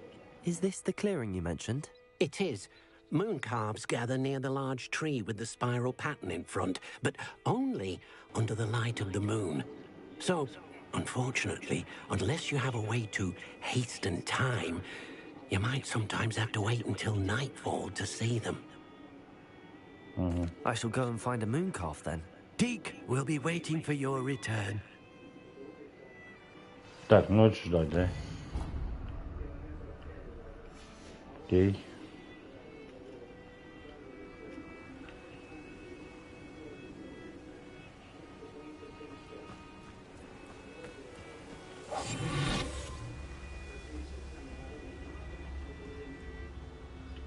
Is this the clearing you mentioned? It is. Moon calves gather near the large tree with the spiral pattern in front, but only under the light of the moon. So, unfortunately, unless you have a way to hasten time, you might sometimes have to wait until nightfall to see them. I shall go and find a moon calf then. Deke will be waiting for your return. Так, ночь ждать, да? Окей.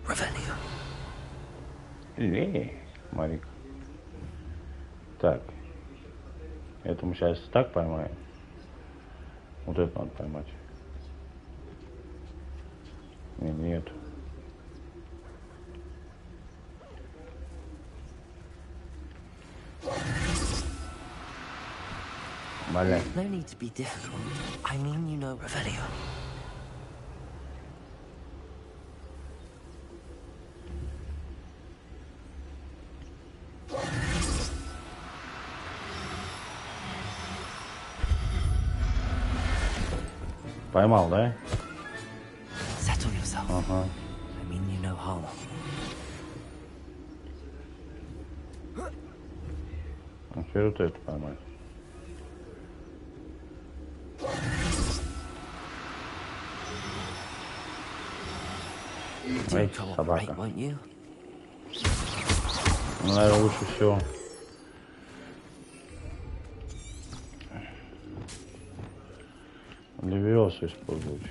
Revelio. Марик. Так. Это мы сейчас так поймаем. Вот это надо поймать. Нет. Блин. No need to be difficult. I mean, you know Revelio. Поймал, да? Settle yourself. Ага. I mean, you no harm. А теперь вот это поймать. Do cooperate, won't you? Наверное, лучше всего. Левиоса использовать.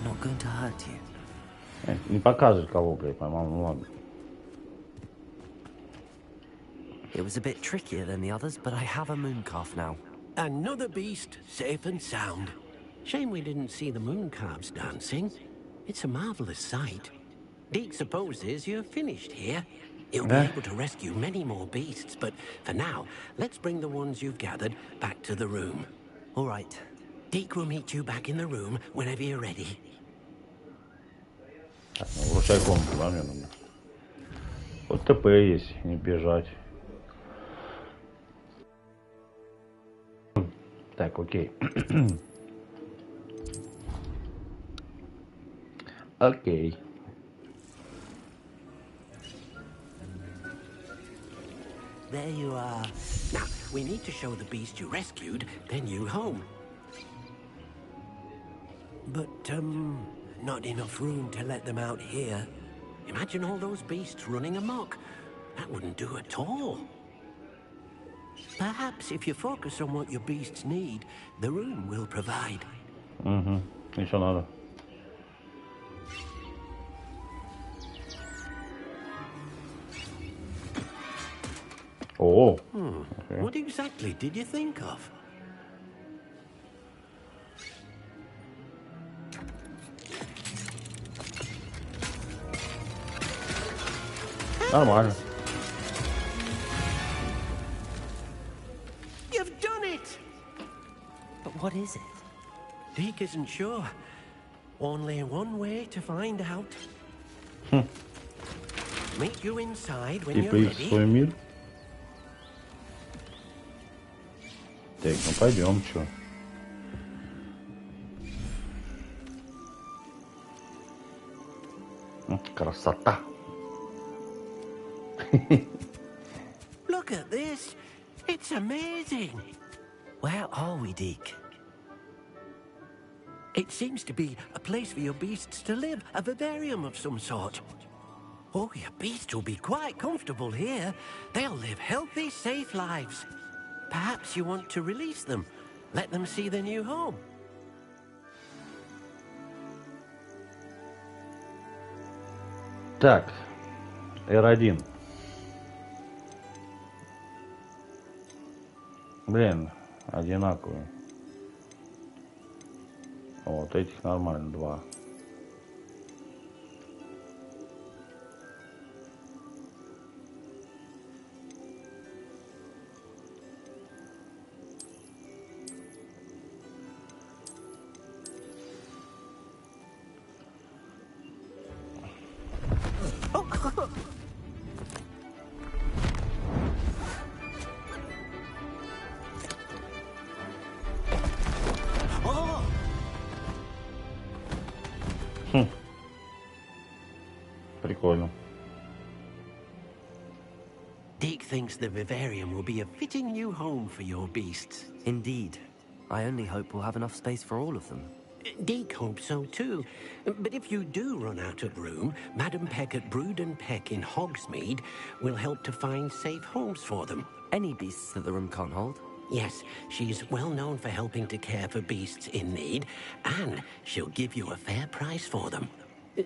Not going to hurt you. Не показывай кого, блядь, поймал, ну ладно. It was a bit trickier than the others, but I have a mooncalf now. Another beast, safe and sound. Shame we didn't see the mooncalves dancing. It's a marvelous sight. Deke supposes you're finished here. You'll be able to rescue many more beasts, but for now, let's bring the ones you've gathered back to the room. All right. Deke will meet you back in the room whenever you're ready. Так, ну, вручай комнату, да, мне надо. Вот ТП есть, не бежать. Так, окей. Окей. There you are. Now, we need to show the beast you rescued their new home. But, not enough room to let them out here. Imagine all those beasts running amok. That wouldn't do at all. Perhaps if you focus on what your beasts need, the room will provide. Еще надо. Oh. Okay. What exactly did you think of? Нормально. You've done it! But what is it? Deke isn't sure. Only one way to find out. Meet you inside when you're ready. Свой мир. Так, ну пойдем, чё. Красота. Look at this. It's amazing. Where are we, Deke? It seems to be a place for your beasts to live, a vivarium of some sort. Oh, your beasts will be quite comfortable here. They'll live healthy, safe lives. Perhaps you want to release them, let them see their new home. Так, R1. Блин, одинаковые. Вот этих нормально, 2. Прикольно. Deke thinks the vivarium will be a fitting new home for your beasts. Indeed. I only hope we'll have enough space for all of them. Deke hopes so too. But if you do run out of room, Madam Peck at Brood and Peck in Hogsmeade will help to find safe homes for them. Any beasts that the room can't hold? Yes, she's well known for helping to care for beasts in need, and she'll give you a fair price for them.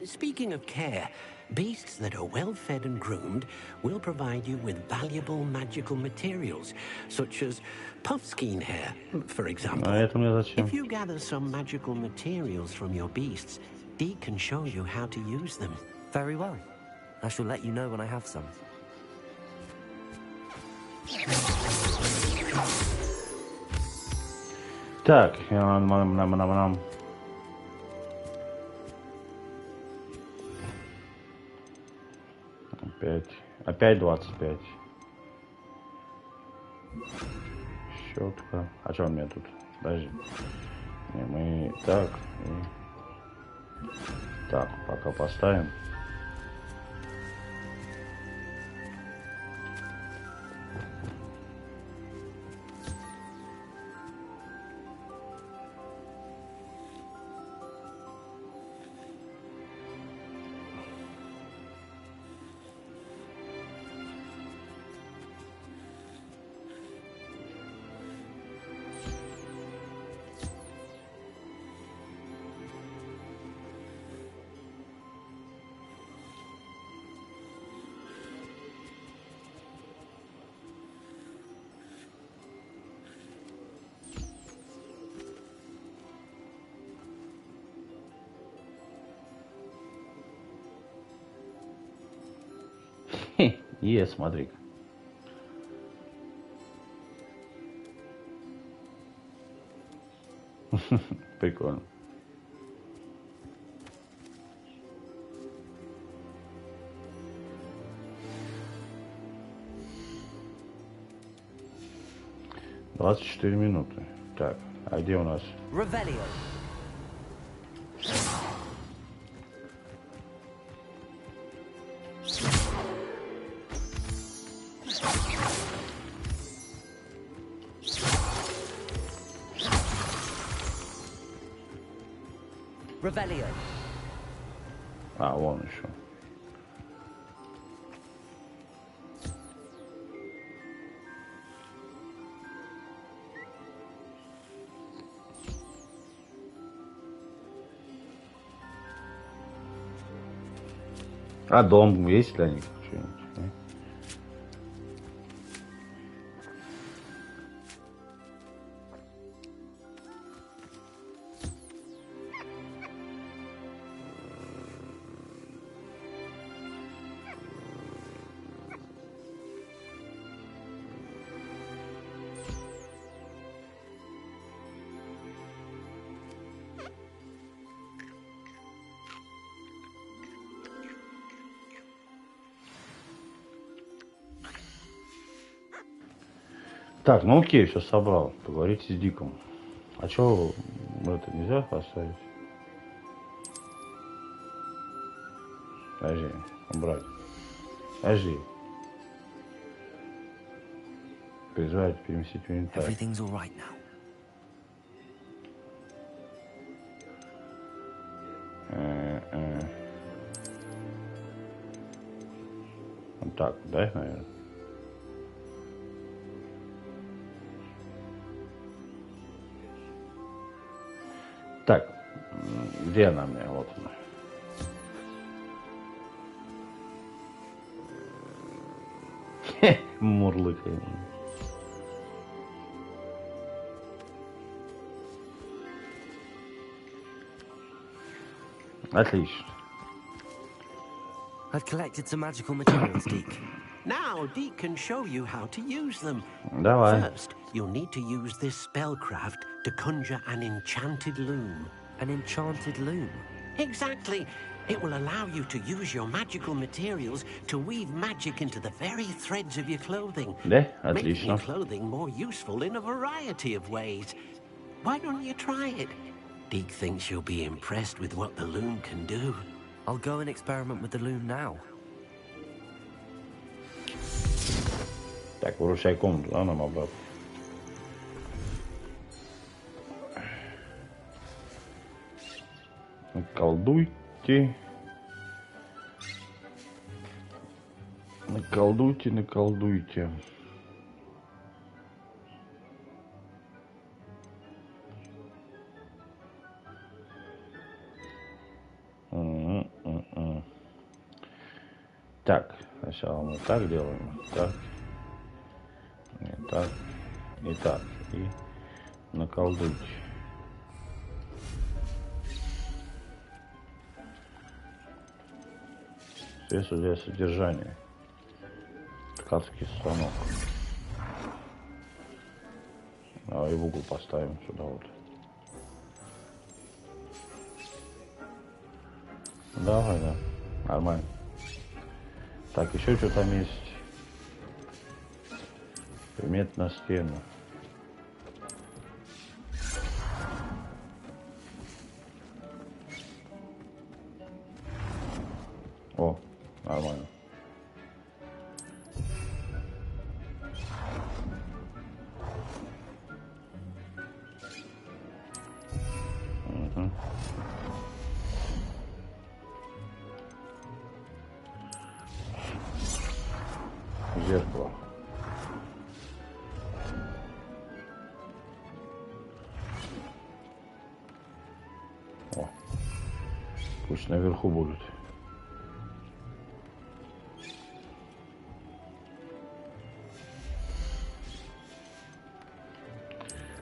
Speaking of care, beasts that are well fed and groomed will provide you with valuable magical materials, such as puffskein hair, for example. If you gather some magical materials from your beasts, Deke can show you how to use them. Very well. I shall let you know when I have some. Так, Опять 25. Щетка. А что у меня тут? Подожди. Не, мы так и... Так, пока поставим. Смотри. Прикольно. «24 минуты». Так, а где у нас? Revelio. Revelio. А, вон еще. А дом есть для них? Что-нибудь? Так, ну окей, все собрал. Поговорите с Диком. А чё, это нельзя поставить? Подожди, убрать. Подожди. Призвать, переместить в инвентарь. Everything's all right now. Вот так, да, наверное? Так, где она мне? Вот она. Мурлыкает. Отлично. I've collected some magical materials, Deke. Now, Deke can show you how to use them. Давай. First, you'll need to use this spellcraft to conjure an enchanted loom. An enchanted loom? Exactly. It will allow you to use your magical materials to weave magic into the very threads of your clothing. Да, Making отлично. your clothing more useful in a variety of ways. Why don't you try it? Deke thinks you'll be impressed with what the loom can do. I'll go and experiment with the loom now. Так, выручай комнату, да, нам обратно. Наколдуйте. Наколдуйте, наколдуйте. Так, сначала мы так делаем, так, и так, и так, и наколдуйте. Средство для содержания. Ткацкий станок. Давай в угол поставим сюда вот. Давай, да, нормально. Так, еще что там есть? Предмет на стену. О, нормально. Угу. Зеркало. О, пусть наверху будет.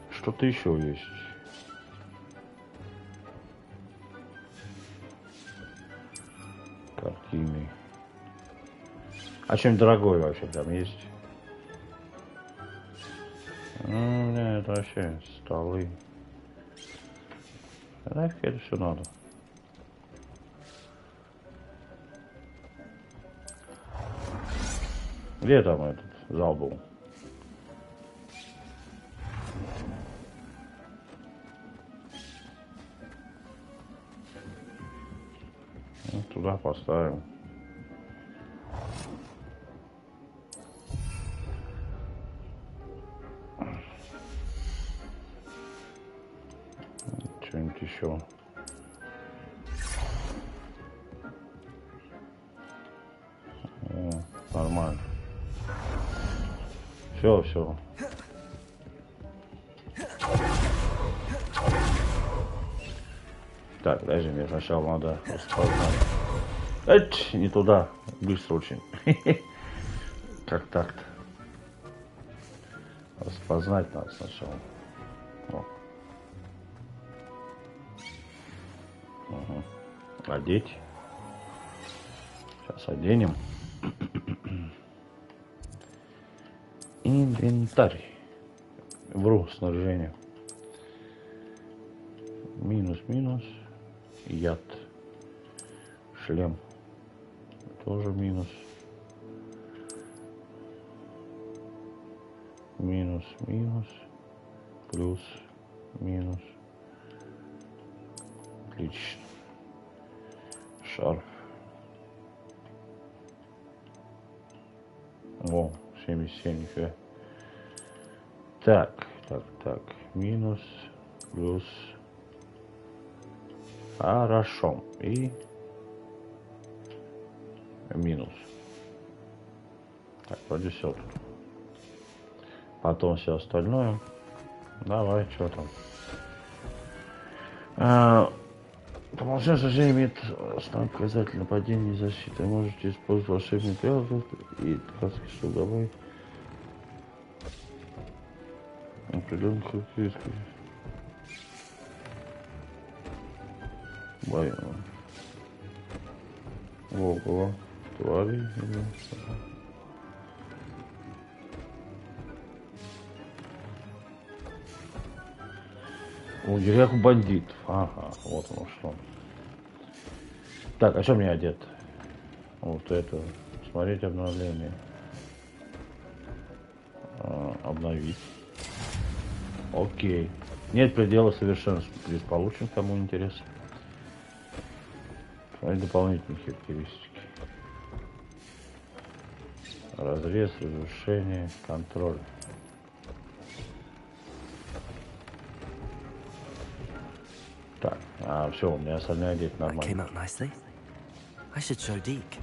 Что-то еще есть. Картины. А что-нибудь дорогое вообще там есть? Нет, это вообще столы. Нафиг это все надо. Где там этот зал был? Ну, туда поставим. Что-нибудь еще. Нормально. Все. Так, подожди, мне сначала надо распознать. Не туда. Быстро очень. Как так-то? Распознать надо сначала. Угу. Одеть. Сейчас оденем. Инвентарь. Вру, снаряжение. Минус. Яд. Шлем. Тоже минус. Минус. Плюс. Минус. Отлично. Шарф. О, 77, нифига. Так. Минус, плюс. Хорошо. И минус. Так, вроде все тут. Потом все остальное. Давай, что там? Помолчание сражения имеет основной показатель нападения и защиты. Можете использовать волшебный прием и ткацкий, чтобы добавить определенную характеристику. Ого, твари. У деревьях бандитов. Ага, вот оно что. Так, а что мне одет? Вот это. Смотреть обновление. Обновить. Окей. Нет предела совершенства. Приз получен, кому интересно. Смотреть дополнительные характеристики. Разрез, разрушение, контроль. Так, все, у меня остальные одеть нормально. I should show Deke.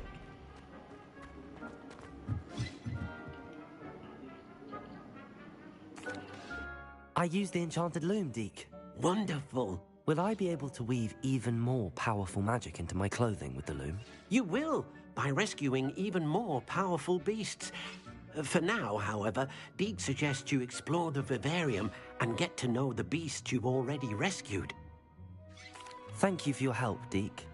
I used the enchanted loom, Deke. Wonderful. Will I be able to weave even more powerful magic into my clothing with the loom? You will, by rescuing even more powerful beasts. For now, however, Deke suggests you explore the vivarium and get to know the beasts you've already rescued. Thank you for your help, Deke.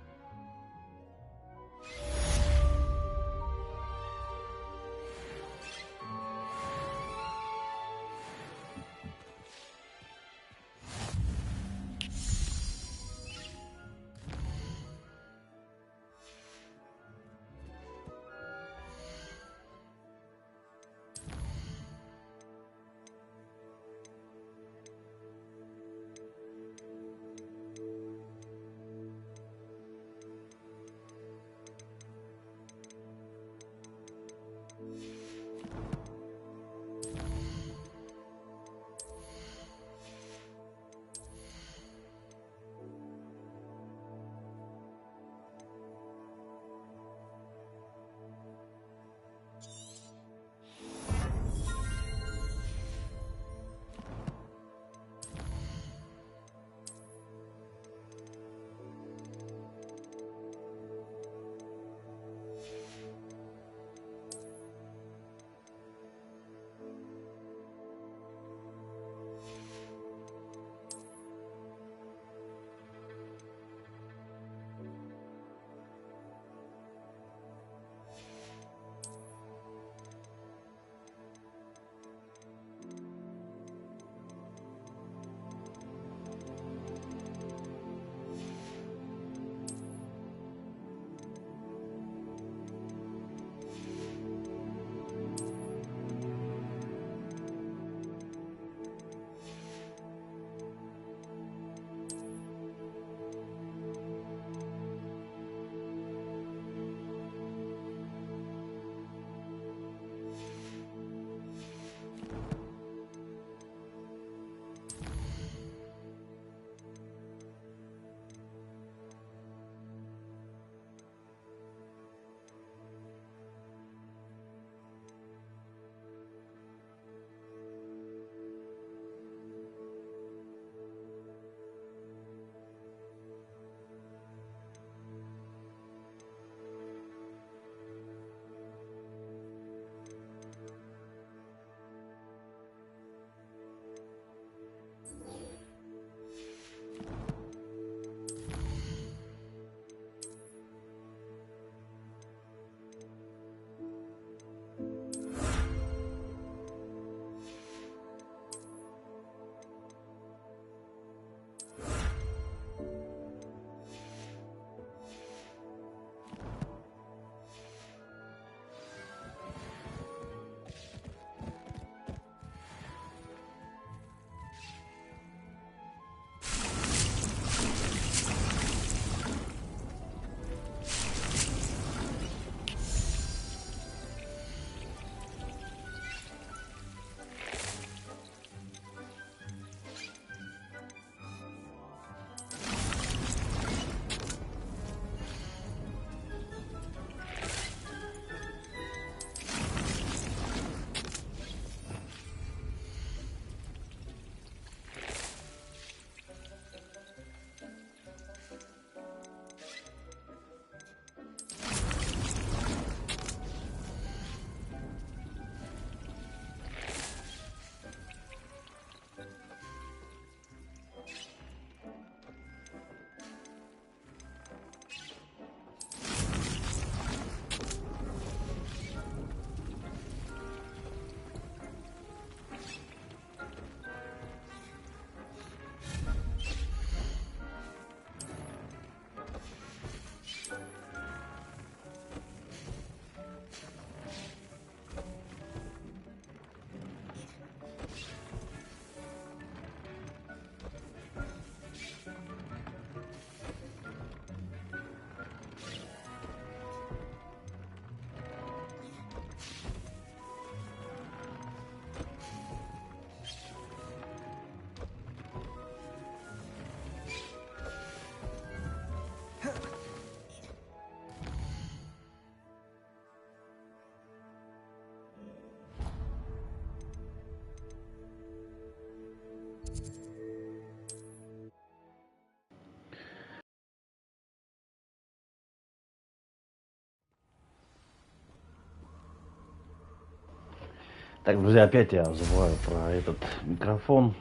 Так, друзья, опять я забываю про этот микрофон.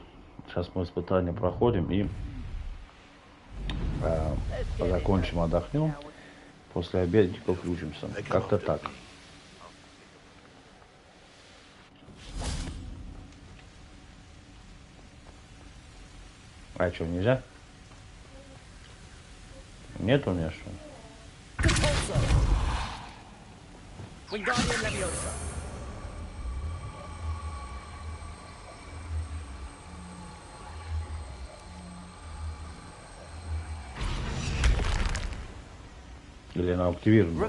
Сейчас мы испытание проходим и закончим, отдохнем. После обеда включимся. Как-то так. А что, нельзя? Нет у меня что? Или она активирована?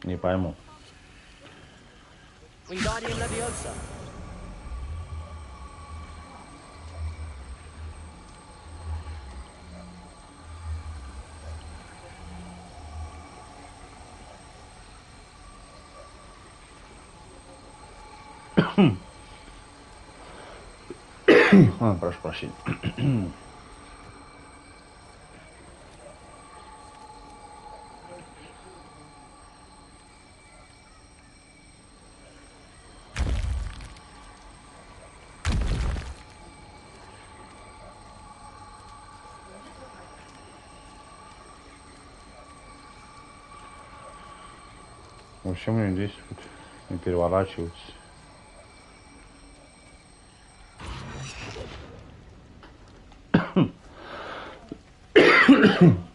Не пойму. Прошу прощения. В общем, мне здесь вот не переворачиваться.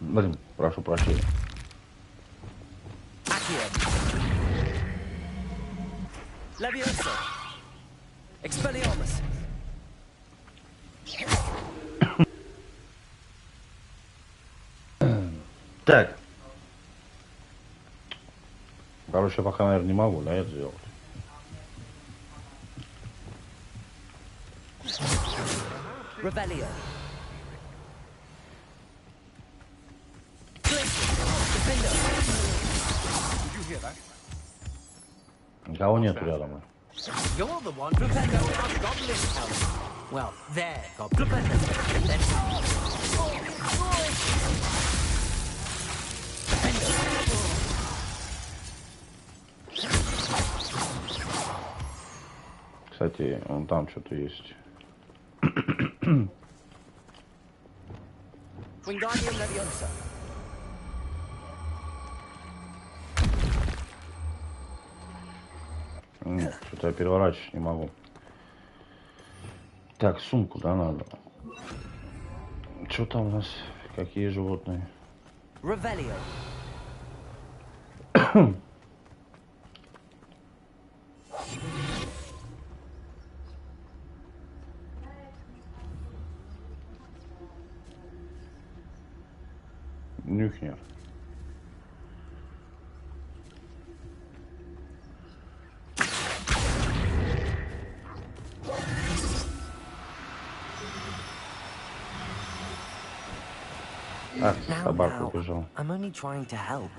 Блин, прошу прощения. Так. Короче, я пока, наверное, не могу, да, это сделать. Никого нету рядом. Кстати, вон там что-то есть. Что-то я переворачивать не могу. Так, сумку, да, надо. Что там у нас? Какие животные? Нюхнер. А, собака убежал. I'm only trying to help.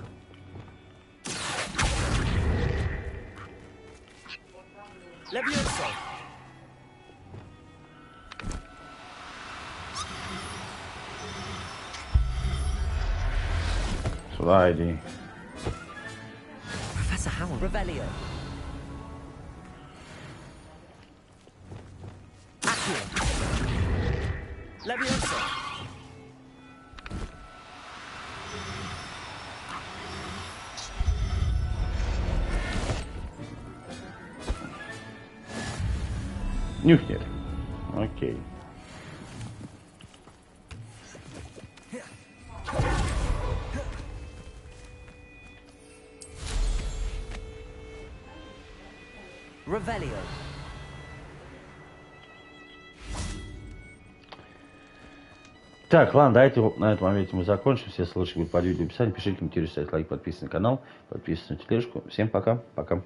Сюда иди. Professor Howard. Revelio. Leviosa. Нюхнер. Окей. Revelio. Так, ладно, давайте на этом моменте мы закончим. Все ссылочки будут под видео в описании. Пишите, комментируйте, ставьте лайк, подписывайтесь на канал, подписывайтесь на тележку. Всем пока. Пока.